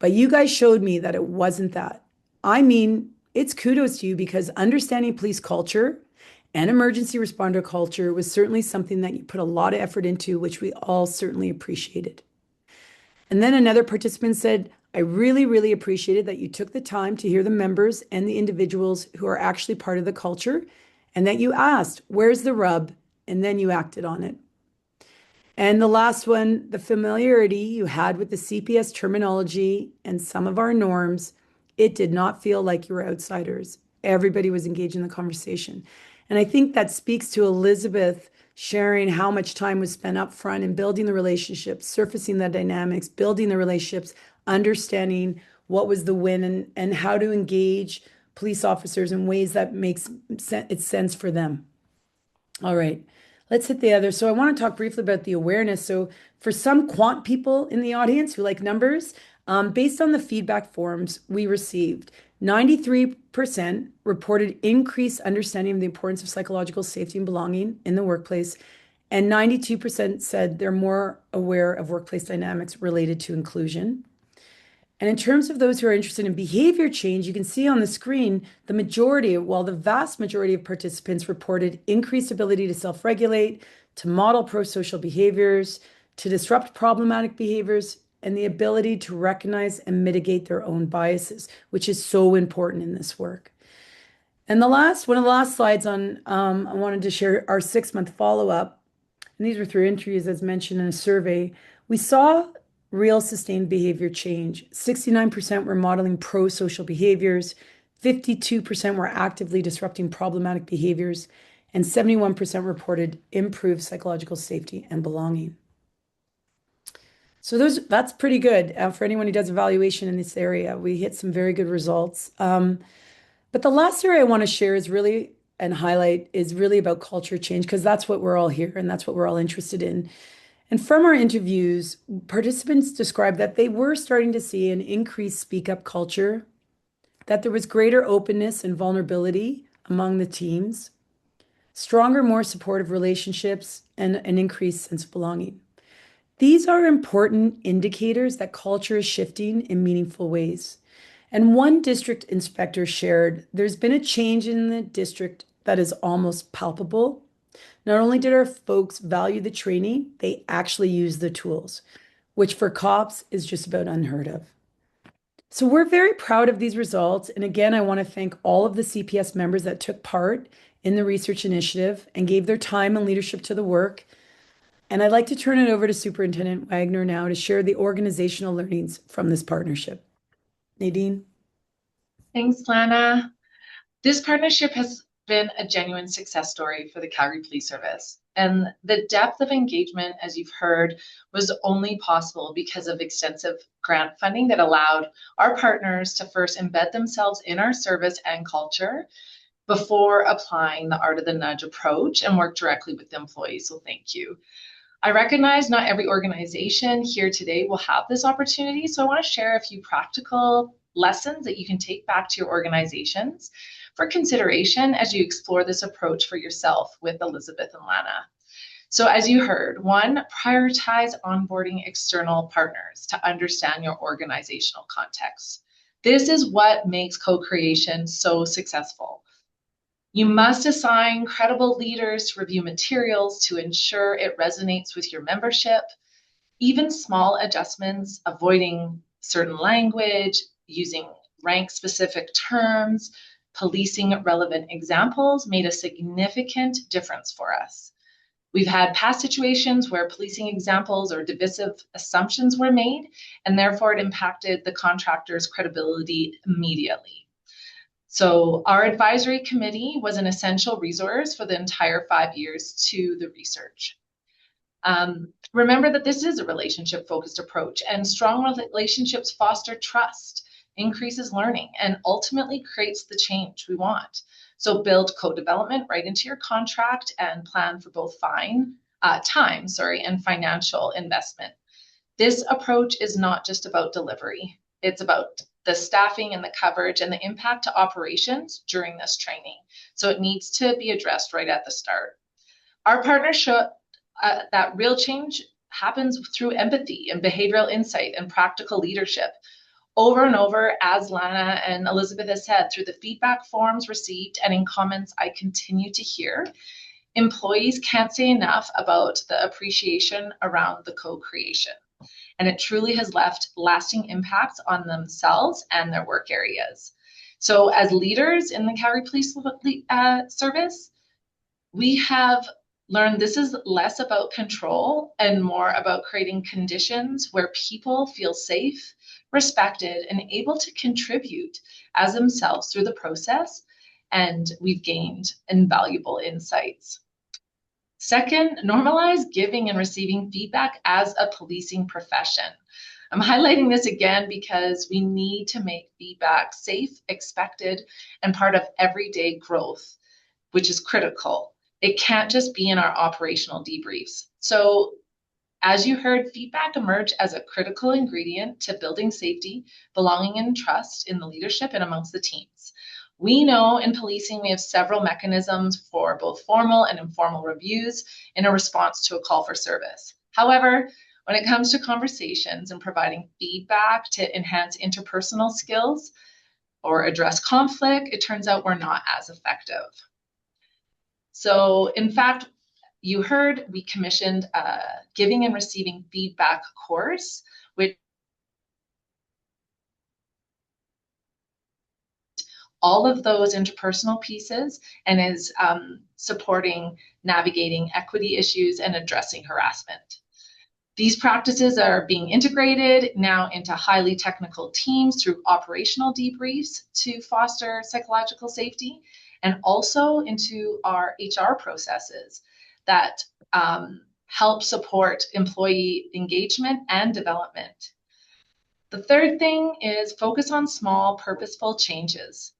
Speaker 1: But you guys showed me that it wasn't that. I mean, it's kudos to you because understanding police culture and emergency responder culture was certainly something that you put a lot of effort into, which we all certainly appreciated. And then another participant said, I really, really appreciated that you took the time to hear the members and the individuals who are actually part of the culture and that you asked, where's the rub? And then you acted on it. And the last one, the familiarity you had with the CPS terminology and some of our norms, it did not feel like you were outsiders. Everybody was engaged in the conversation. And I think that speaks to Elizabeth sharing how much time was spent up front in building the relationships, surfacing the dynamics, building the relationships, understanding what was the win and how to engage police officers in ways that makes sense for them. All right, let's hit the other. So I want to talk briefly about the awareness. So for some quant people in the audience who like numbers, based on the feedback forms we received, 93% reported increased understanding of the importance of psychological safety and belonging in the workplace, and 92% said they're more aware of workplace dynamics related to inclusion. And in terms of those who are interested in behavior change, you can see on the screen the majority, while the vast majority of participants reported increased ability to self-regulate, to model pro-social behaviors, to disrupt problematic behaviors, and the ability to recognize and mitigate their own biases, which is so important in this work. And one of the last slides on, I wanted to share our 6-month follow-up. And these were through interviews, as mentioned in a survey. We saw real sustained behavior change. 69% were modeling pro-social behaviors, 52% were actively disrupting problematic behaviors, and 71% reported improved psychological safety and belonging. So that's pretty good for anyone who does evaluation in this area. We hit some very good results. But the last area I want to share is really and highlight is really about culture change because that's what we're all here and that's what we're all interested in. And from our interviews, participants described that they were starting to see an increased speak up culture, that there was greater openness and vulnerability among the teams, stronger, more supportive relationships, and an increased sense of belonging. These are important indicators that culture is shifting in meaningful ways. And one district inspector shared there's been a change in the district that is almost palpable. Not only did our folks value the training, they actually used the tools, which for cops is just about unheard of. So we're very proud of these results. And again, I want to thank all of the CPS members that took part in the research initiative and gave their time and leadership to the work. And I'd like to turn it over to Superintendent Wagner now to share the organizational learnings from this partnership. Nadine?
Speaker 2: Thanks, Lana. This partnership has been a genuine success story for the Calgary Police Service. And the depth of engagement, as you've heard, was only possible because of extensive grant funding that allowed our partners to first embed themselves in our service and culture before applying the art of the nudge approach and work directly with the employees. So thank you. I recognize not every organization here today will have this opportunity, so I want to share a few practical lessons that you can take back to your organizations for consideration as you explore this approach for yourself with Elizabeth and Lana. So as you heard, one, prioritize onboarding external partners to understand your organizational context. This is what makes co-creation so successful. You must assign credible leaders to review materials to ensure it resonates with your membership. Even small adjustments, avoiding certain language, using rank-specific terms, policing relevant examples made a significant difference for us. We've had past situations where policing examples or divisive assumptions were made, and therefore it impacted the contractor's credibility immediately. So our advisory committee was an essential resource for the entire 5 years to the research. Remember that this is a relationship-focused approach, and strong relationships foster trust, increases learning, and ultimately creates the change we want. So build co-development right into your contract and plan for both time and financial investment. This approach is not just about delivery. It's about the staffing and the coverage and the impact to operations during this training. So it needs to be addressed right at the start. Our partnership, that real change happens through empathy and behavioral insight and practical leadership. Over and over, as Lana and Elizabeth has said, through the feedback forms received and in comments I continue to hear, employees can't say enough about the appreciation around the co-creation. And it truly has left lasting impacts on themselves and their work areas. So as leaders in the Calgary Police Service, we have learned this is less about control and more about creating conditions where people feel safe, respected, and able to contribute as themselves through the process, and we've gained invaluable insights. Second, normalize giving and receiving feedback as a policing profession. I'm highlighting this again because we need to make feedback safe, expected, and part of everyday growth, which is critical. It can't just be in our operational debriefs. So as you heard, feedback emerged as a critical ingredient to building safety, belonging, and trust in the leadership and amongst the teams. We know in policing we have several mechanisms for both formal and informal reviews in a response to a call for service. However, when it comes to conversations and providing feedback to enhance interpersonal skills or address conflict, it turns out we're not as effective. So in fact, you heard we commissioned a giving and receiving feedback course, which all of those interpersonal pieces and is supporting navigating equity issues and addressing harassment. These practices are being integrated now into highly technical teams through operational debriefs to foster psychological safety, and also into our HR processes that help support employee engagement and development. The third thing is focus on small, purposeful changes.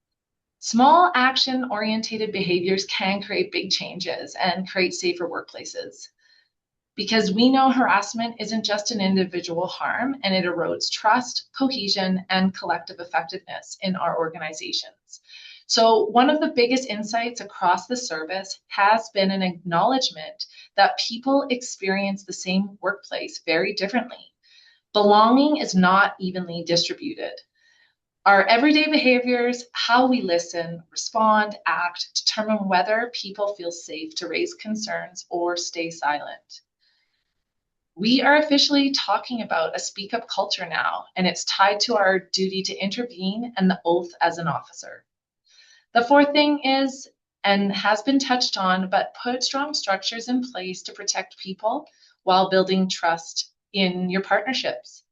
Speaker 2: Small action-oriented behaviors can create big changes and create safer workplaces, because we know harassment isn't just an individual harm, and it erodes trust, cohesion, and collective effectiveness in our organizations. So one of the biggest insights across the service has been an acknowledgement that people experience the same workplace very differently. Belonging is not evenly distributed. Our everyday behaviors, how we listen, respond, act, determine whether people feel safe to raise concerns or stay silent. We are officially talking about a speak up culture now, and it's tied to our duty to intervene and the oath as an officer. The fourth thing is, and has been touched on, but put strong structures in place to protect people while building trust in your partnerships.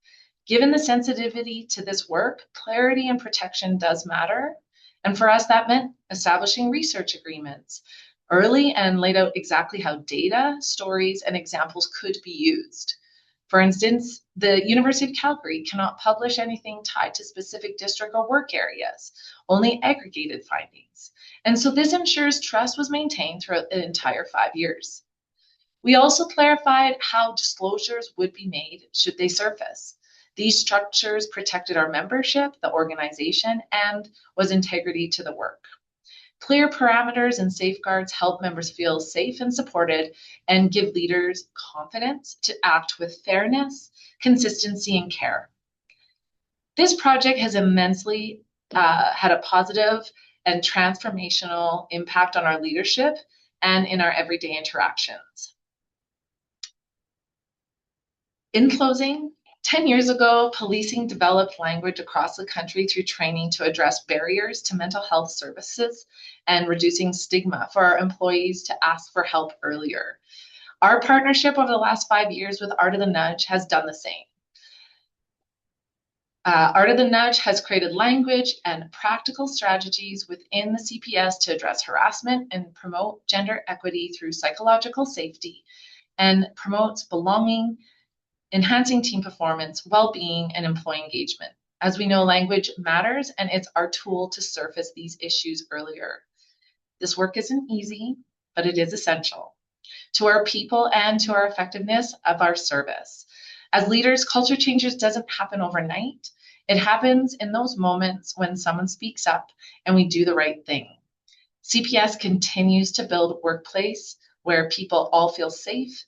Speaker 2: Given the sensitivity to this work, clarity and protection does matter. And for us, that meant establishing research agreements early and laid out exactly how data, stories, and examples could be used. For instance, the University of Calgary cannot publish anything tied to specific district or work areas, only aggregated findings. And so this ensures trust was maintained throughout the entire 5 years. We also clarified how disclosures would be made should they surface. These structures protected our membership, the organization, and was integrity to the work. Clear parameters and safeguards help members feel safe and supported and give leaders confidence to act with fairness, consistency, and care. This project has immensely had a positive and transformational impact on our leadership and in our everyday interactions. In closing, 10 years ago, policing developed language across the country through training to address barriers to mental health services and reducing stigma for our employees to ask for help earlier. Our partnership over the last 5 years with Art of the Nudge has done the same. Art of the Nudge has created language and practical strategies within the CPS to address harassment and promote gender equity through psychological safety, and promotes belonging, enhancing team performance, well-being, and employee engagement. As we know, language matters, and it's our tool to surface these issues earlier. This work isn't easy, but it is essential to our people and to our effectiveness of our service. As leaders, culture changes doesn't happen overnight. It happens in those moments when someone speaks up and we do the right thing. CPS continues to build a workplace where people all feel safe,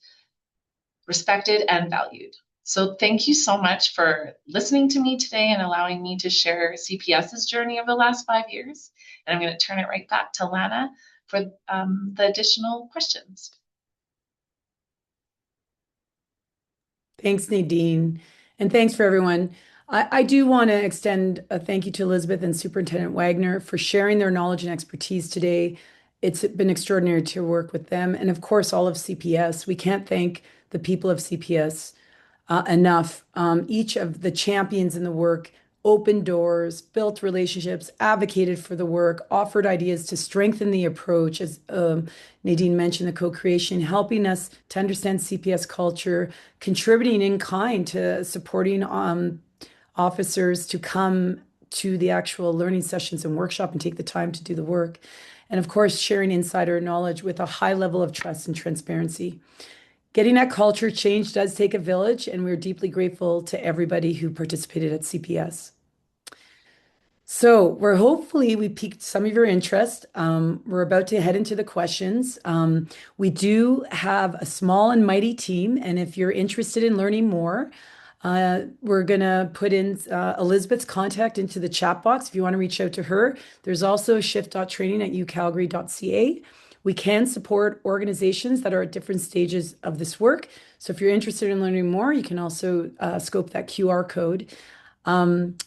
Speaker 2: respected, and valued. So thank you so much for listening to me today and allowing me to share CPS's journey over the last 5 years. And I'm going to turn it right back to Lana for the additional questions.
Speaker 1: Thanks, Nadine. And thanks for everyone. I do want to extend a thank you to Elizabeth and Superintendent Wagner for sharing their knowledge and expertise today. It's been extraordinary to work with them. And of course, all of CPS. We can't thank the people of CPS enough. Each of the champions in the work opened doors, built relationships, advocated for the work, offered ideas to strengthen the approach, as Nadine mentioned, the co-creation, helping us to understand CPS culture, contributing in kind to supporting officers to come to the actual learning sessions and workshop and take the time to do the work. And of course, sharing insider knowledge with a high level of trust and transparency. Getting that culture change does take a village, and we're deeply grateful to everybody who participated at CPS. So we piqued some of your interest. We're about to head into the questions. We do have a small and mighty team, and if you're interested in learning more, we're going to put in Elizabeth's contact into the chat box if you want to reach out to her. There's also shift.training@ucalgary.ca. We can support organizations that are at different stages of this work. So if you're interested in learning more, you can also scope that QR code.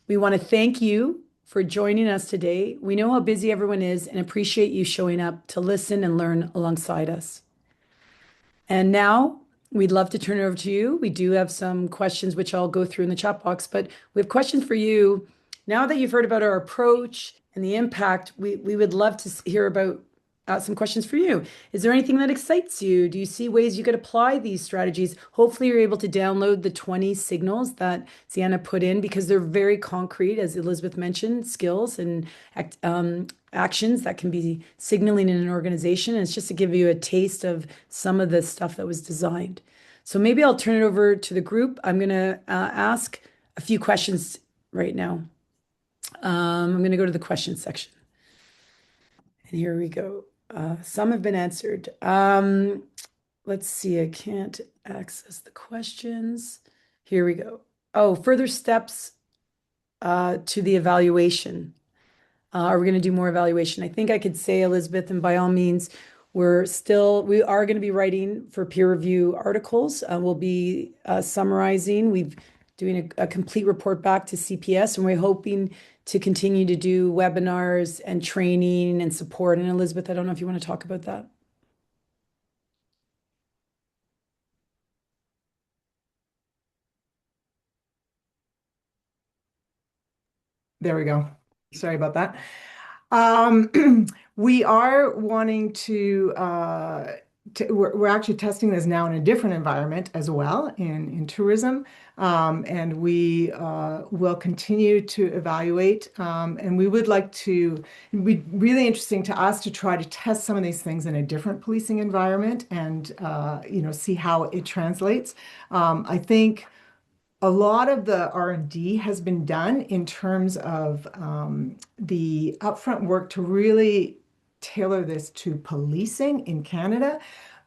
Speaker 1: We want to thank you for joining us today. We know how busy everyone is and appreciate you showing up to listen and learn alongside us. And now we'd love to turn it over to you. We do have some questions which I'll go through in the chat box, but we have questions for you. Now that you've heard about our approach and the impact, we would love to hear about some questions for you. Is there anything that excites you? Do you see ways you could apply these strategies? Hopefully, you're able to download the 20 signals that Sienna put in because they're very concrete, as Elizabeth mentioned, skills and actions that can be signaling in an organization. And it's just to give you a taste of some of the stuff that was designed. So maybe I'll turn it over to the group. I'm going to ask a few questions right now. I'm going to go to the questions section. And here we go. Some have been answered. Let's see, I can't access the questions. Here we go. Oh, further steps to the evaluation. Are we going to do more evaluation? I think I could say, Elizabeth, and by all means, we are going to be writing for peer review articles. We'll be summarizing. We've doing a complete report back to CPS, and we're hoping to continue to do webinars and training and support. And Elizabeth, I don't know if you want to talk about that.
Speaker 3: There we go. Sorry about that. We are wanting to we're actually testing this now in a different environment as well in tourism. And we will continue to evaluate. And we would like to, it'd be really interesting to us to try to test some of these things in a different policing environment and, see how it translates. I think a lot of the R&D has been done in terms of the upfront work to really tailor this to policing in Canada.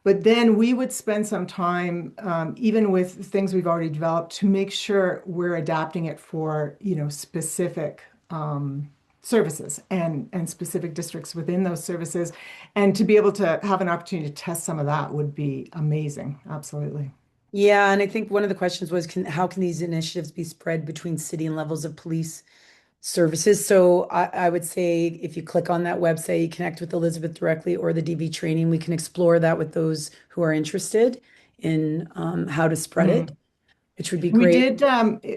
Speaker 3: But then we would spend some time, even with things we've already developed, to make sure we're adapting it for, specific services and specific districts within those services. And to be able to have an opportunity to test some of that would be amazing. Absolutely.
Speaker 1: Yeah, and I think one of the questions was, how can these initiatives be spread between city and levels of police services? So I would say if you click on that website, you connect with Elizabeth directly or the DV training, we can explore that with those who are interested in how to spread it, which would be
Speaker 3: We
Speaker 1: great.
Speaker 3: did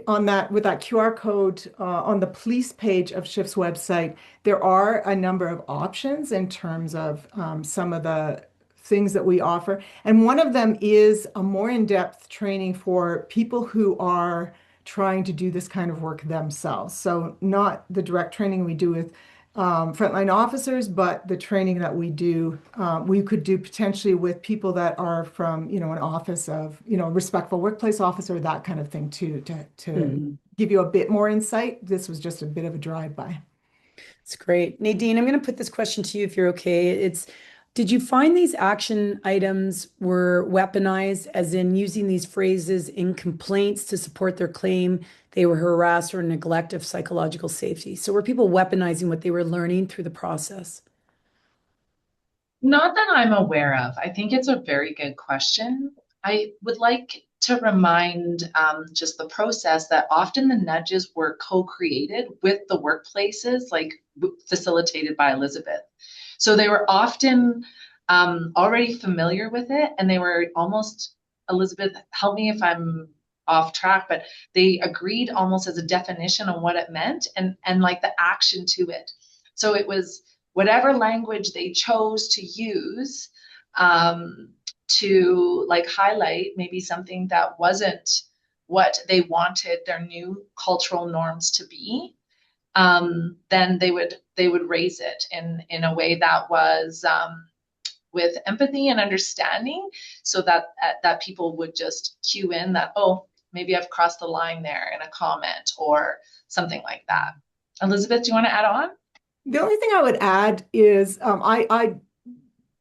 Speaker 3: on that with that QR code on the police page of SHIFT's website, there are a number of options in terms of some of the things that we offer. And one of them is a more in-depth training for people who are trying to do this kind of work themselves. So not the direct training we do with frontline officers, but the training that we do, we could do potentially with people that are from, an office of, respectful workplace officer, that kind of thing too, to
Speaker 1: Mhm.
Speaker 3: give you a bit more insight. This was just a bit of a drive-by.
Speaker 1: It's great. Nadine, I'm going to put this question to you if you're okay. Did you find these action items were weaponized, as in using these phrases in complaints to support their claim they were harassed or neglect of psychological safety? So were people weaponizing what they were learning through the process?
Speaker 2: Not that I'm aware of. I think it's a very good question. I would like to remind just the process that often the nudges were co-created with the workplaces, like facilitated by Elizabeth. So they were often already familiar with it, and they were almost, Elizabeth, help me if I'm off track, but they agreed almost as a definition on what it meant and like the action to it. So it was whatever language they chose to use to like highlight maybe something that wasn't what they wanted their new cultural norms to be, then they would raise it in a way that was with empathy and understanding, so that people would just cue in that, oh, maybe I've crossed the line there in a comment or something like that. Elizabeth, do you want to add on?
Speaker 3: The only thing I would add is I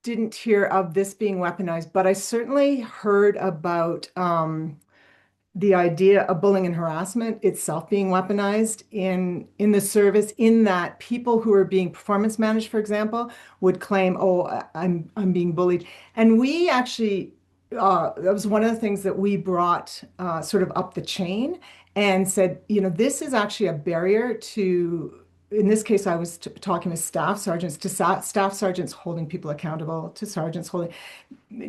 Speaker 3: didn't hear of this being weaponized, but I certainly heard about the idea of bullying and harassment itself being weaponized in the service, in that people who are being performance managed, for example, would claim, "Oh, I'm being bullied," and we actually that was one of the things that we brought sort of up the chain and said, this is actually a barrier to. In this case, I was talking with staff sergeants, to staff sergeants holding people accountable, to sergeants holding,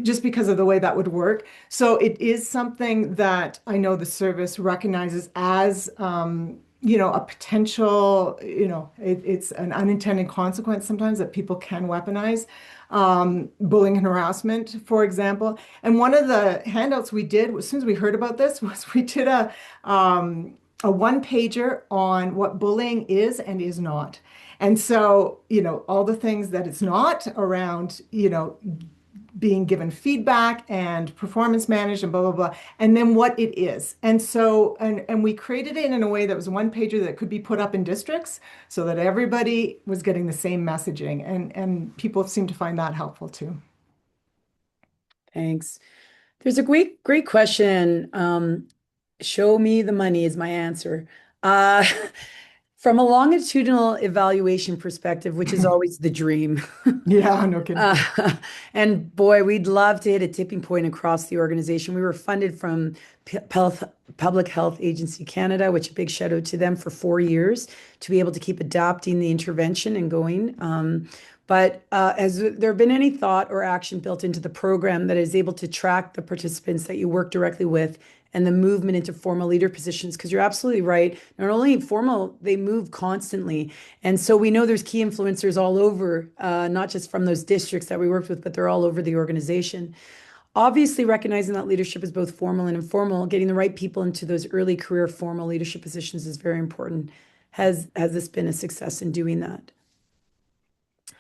Speaker 3: just because of the way that would work. So it is something that I know the service recognizes as, a potential, it's an unintended consequence sometimes that people can weaponize bullying and harassment, for example. And one of the handouts we did as soon as we heard about this was we did a one pager on what bullying is and is not. And so, all the things that it's not around, being given feedback and performance managed and blah, blah, blah, and then what it is. And so, and we created it in a way that was one pager that could be put up in districts so that everybody was getting the same messaging. And people seem to find that helpful too.
Speaker 1: Thanks. There's a great question. Show me the money is my answer. Uh, from a longitudinal evaluation perspective, which is always the dream.
Speaker 3: Yeah, no kidding.
Speaker 1: And boy, we'd love to hit a tipping point across the organization. We were funded from Public Health Agency Canada, which a big shout out to them, for 4 years to be able to keep adapting the intervention and going. But has there been any thought or action built into the program that is able to track the participants that you work directly with and the movement into formal leader positions. Because you're absolutely right. Not only formal, they move constantly. And so we know there's key influencers all over, not just from those districts that we worked with, but they're all over the organization. Obviously, recognizing that leadership is both formal and informal, getting the right people into those early career formal leadership positions is very important. Has this been a success in doing that?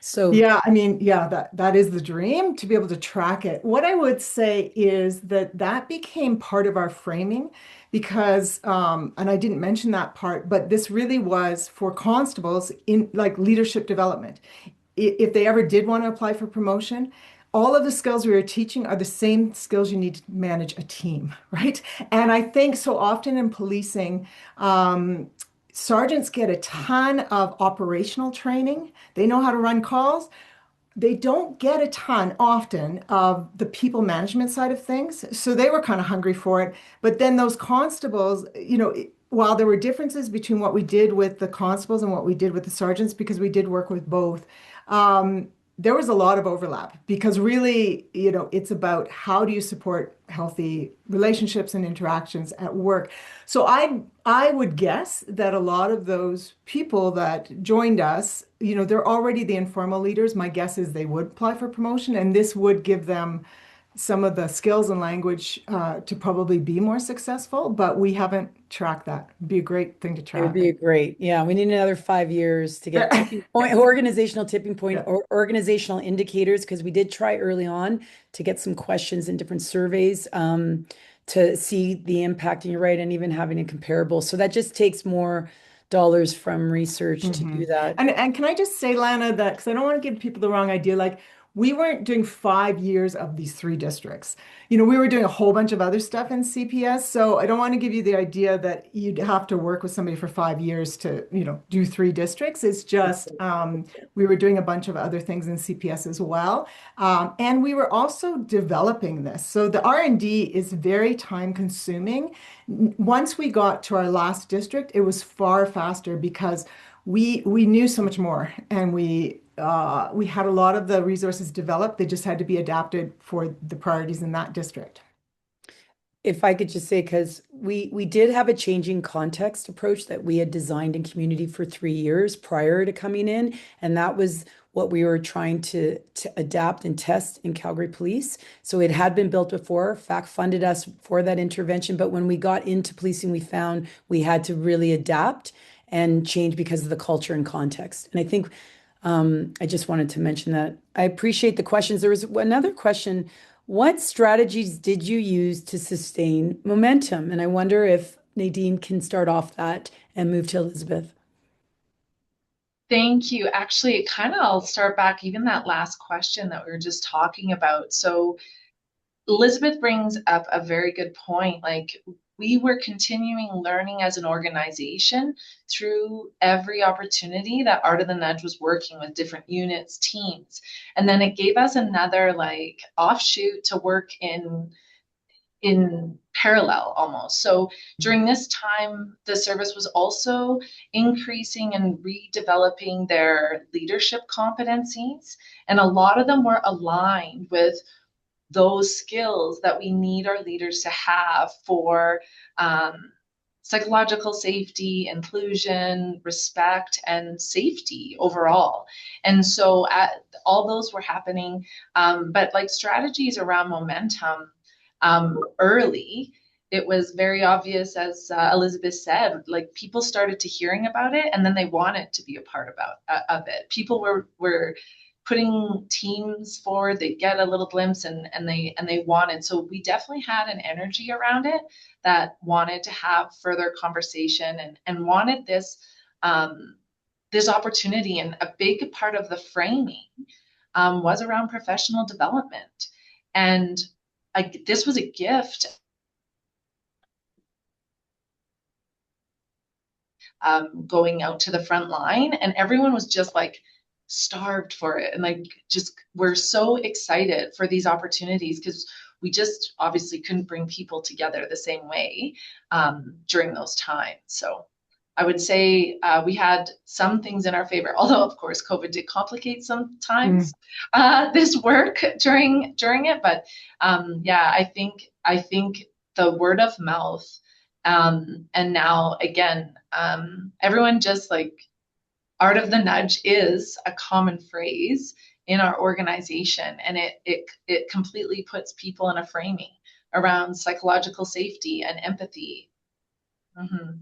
Speaker 1: So
Speaker 3: Yeah, I mean, yeah, that is the dream to be able to track it. What I would say is that that became part of our framing because, and I didn't mention that part, but this really was for constables in like leadership development. If they ever did want to apply for promotion, all of the skills we were teaching are the same skills you need to manage a team, right? And I think so often in policing, sergeants get a ton of operational training. They know how to run calls. They don't get a ton often of the people management side of things. So they were kind of hungry for it. But then those constables, while there were differences between what we did with the constables and what we did with the sergeants, because we did work with both, there was a lot of overlap because really, it's about how do you support healthy relationships and interactions at work. So I would guess that a lot of those people that joined us, they're already the informal leaders. My guess is they would apply for promotion, and this would give them some of the skills and language to probably be more successful, but we haven't tracked that. It'd be a great thing to
Speaker 1: it would
Speaker 3: track.
Speaker 1: be great. Yeah, we need another 5 years to get tipping point, organizational tipping point,
Speaker 3: Yeah.
Speaker 1: or organizational indicators, because we did try early on to get some questions in different surveys to see the impact. And you're right, and even having a comparable. So that just takes more dollars from research to do
Speaker 3: Mhm.
Speaker 1: that.
Speaker 3: And can I just say, Lana, that because I don't want to give people the wrong idea, like we weren't doing 5 years of these three districts. We were doing a whole bunch of other stuff in CPS. So I don't want to give you the idea that you'd have to work with somebody for 5 years to, do three districts. It's just we were doing a bunch of other things in CPS as well. And we were also developing this. So the R&D is very time consuming. Once we got to our last district, it was far faster because we knew so much more, and we had a lot of the resources developed. They just had to be adapted for the priorities in that district.
Speaker 1: If I could just say, because we did have a changing context approach that we had designed in community for 3 years prior to coming in, and that was what we were trying to adapt and test in Calgary Police. So it had been built before, FAC funded us for that intervention, but when we got into policing, we found we had to really adapt and change because of the culture and context. And I think I just wanted to mention that. I appreciate the questions. There was another question. What strategies did you use to sustain momentum? And I wonder if Nadine can start off that and move to Elizabeth.
Speaker 2: Thank you. Actually, I'll start back even that last question that we were just talking about. So Elizabeth brings up a very good point. Like, we were continuing learning as an organization through every opportunity that Art of the Nudge was working with different units, teams. And then it gave us another like offshoot to work in parallel almost. So during this time, the service was also increasing and redeveloping their leadership competencies. And a lot of them were aligned with those skills that we need our leaders to have for psychological safety, inclusion, respect, and safety overall. And so all those were happening, but like strategies around momentum early, it was very obvious, as Elizabeth said, like people started to hearing about it, and then they wanted to be a part of it. People were putting teams forward. They get a little glimpse, and they wanted. So we definitely had an energy around it that wanted to have further conversation and wanted this this opportunity. And a big part of the framing was around professional development. And this was a gift going out to the front line, and everyone was just like starved for it, and like just we're so excited for these opportunities because we just obviously couldn't bring people together the same way during those times. So I would say we had some things in our favor, although of course COVID did complicate sometimes this work during it. But yeah, I think the word of mouth. And now again, everyone just like art of the nudge is a common phrase in our organization, and it completely puts people in a framing around psychological safety and empathy. Mm-hmm.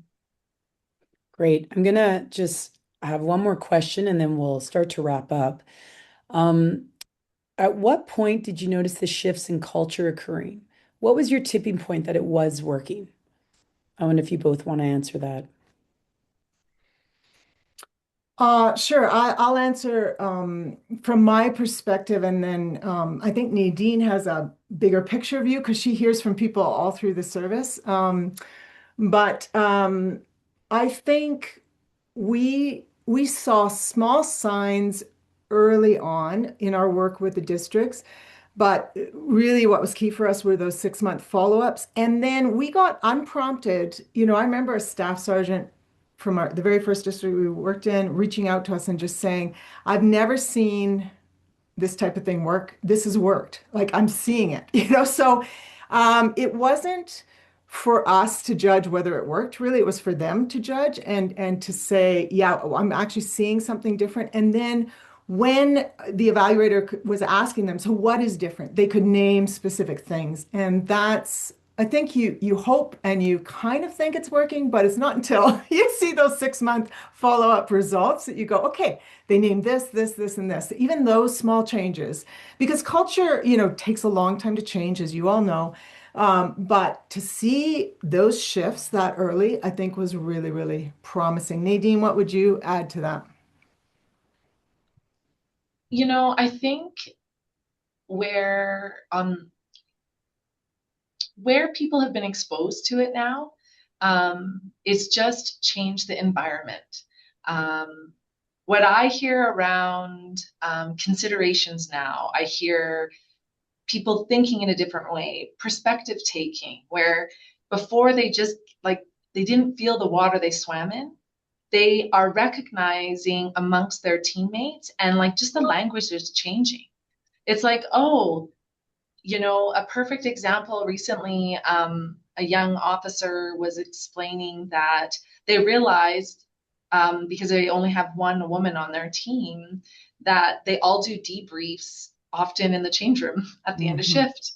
Speaker 1: Great. I'm gonna just have one more question and then we'll start to wrap up. Um, at what point did you notice the shifts in culture occurring? What was your tipping point that it was working? I wonder if you both want to answer that.
Speaker 3: Sure. I'll answer from my perspective, and then I think Nadine has a bigger picture view because she hears from people all through the service. But I think we saw small signs early on in our work with the districts, but really what was key for us were those 6-month follow-ups. And then we got unprompted, I remember a staff sergeant from the very first district we worked in reaching out to us and just saying, I've never seen this type of thing work. This has worked. Like I'm seeing it, So it wasn't for us to judge whether it worked. Really, it was for them to judge and to say, yeah, I'm actually seeing something different. And then when the evaluator was asking them, so what is different? They could name specific things, and I think you hope and you kind of think it's working, but it's not until you see those 6-month follow-up results that you go, okay, they named this, this, this, and this. Even those small changes, because culture, takes a long time to change, as you all know. But to see those shifts that early, I think was really, really promising. Nadine, what would you add to that?
Speaker 2: I think where where people have been exposed to it now, it's just changed the environment. What I hear around considerations now, I hear people thinking in a different way, perspective taking, where before they just like they didn't feel the water they swam in. They are recognizing amongst their teammates, and like just the language is changing. It's like, oh, a perfect example recently, a young officer was explaining that they realized, because they only have one woman on their team, that they all do debriefs often in the change room at the end of
Speaker 3: Mhm.
Speaker 2: shift.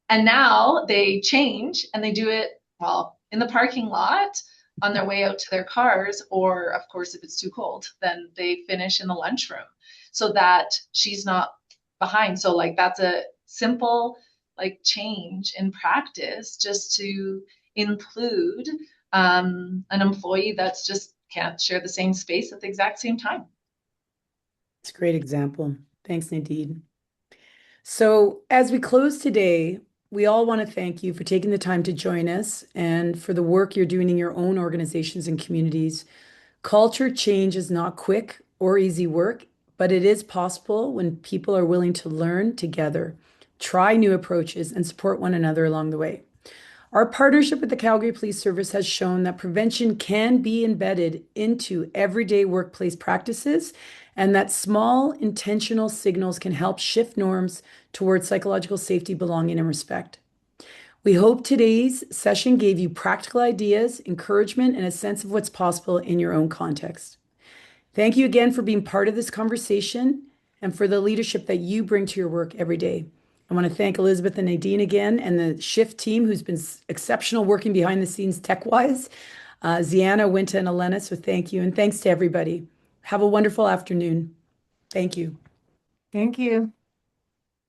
Speaker 2: And now they change and they do it, well, in the parking lot on their way out to their cars, or of course, if it's too cold, then they finish in the lunchroom so that she's not behind. So like that's a simple like change in practice just to include an employee that's just can't share the same space at the exact same time.
Speaker 1: It's a great example. Thanks, Nadine. So, as we close today, we all want to thank you for taking the time to join us and for the work you're doing in your own organizations and communities. Culture change is not quick or easy work, but it is possible when people are willing to learn together, try new approaches, and support one another along the way. Our partnership with the Calgary Police Service has shown that prevention can be embedded into everyday workplace practices and that small intentional signals can help shift norms towards psychological safety, belonging, and respect. We hope today's session gave you practical ideas, encouragement, and a sense of what's possible in your own context. Thank you again for being part of this conversation and for the leadership that you bring to your work every day. I want to thank Elizabeth and Nadine again and the Shift team who's been exceptional working behind the scenes tech-wise. Ziana, Winta, and Elena, so thank you. And thanks to everybody. Have a wonderful afternoon. Thank you.
Speaker 3: Thank you.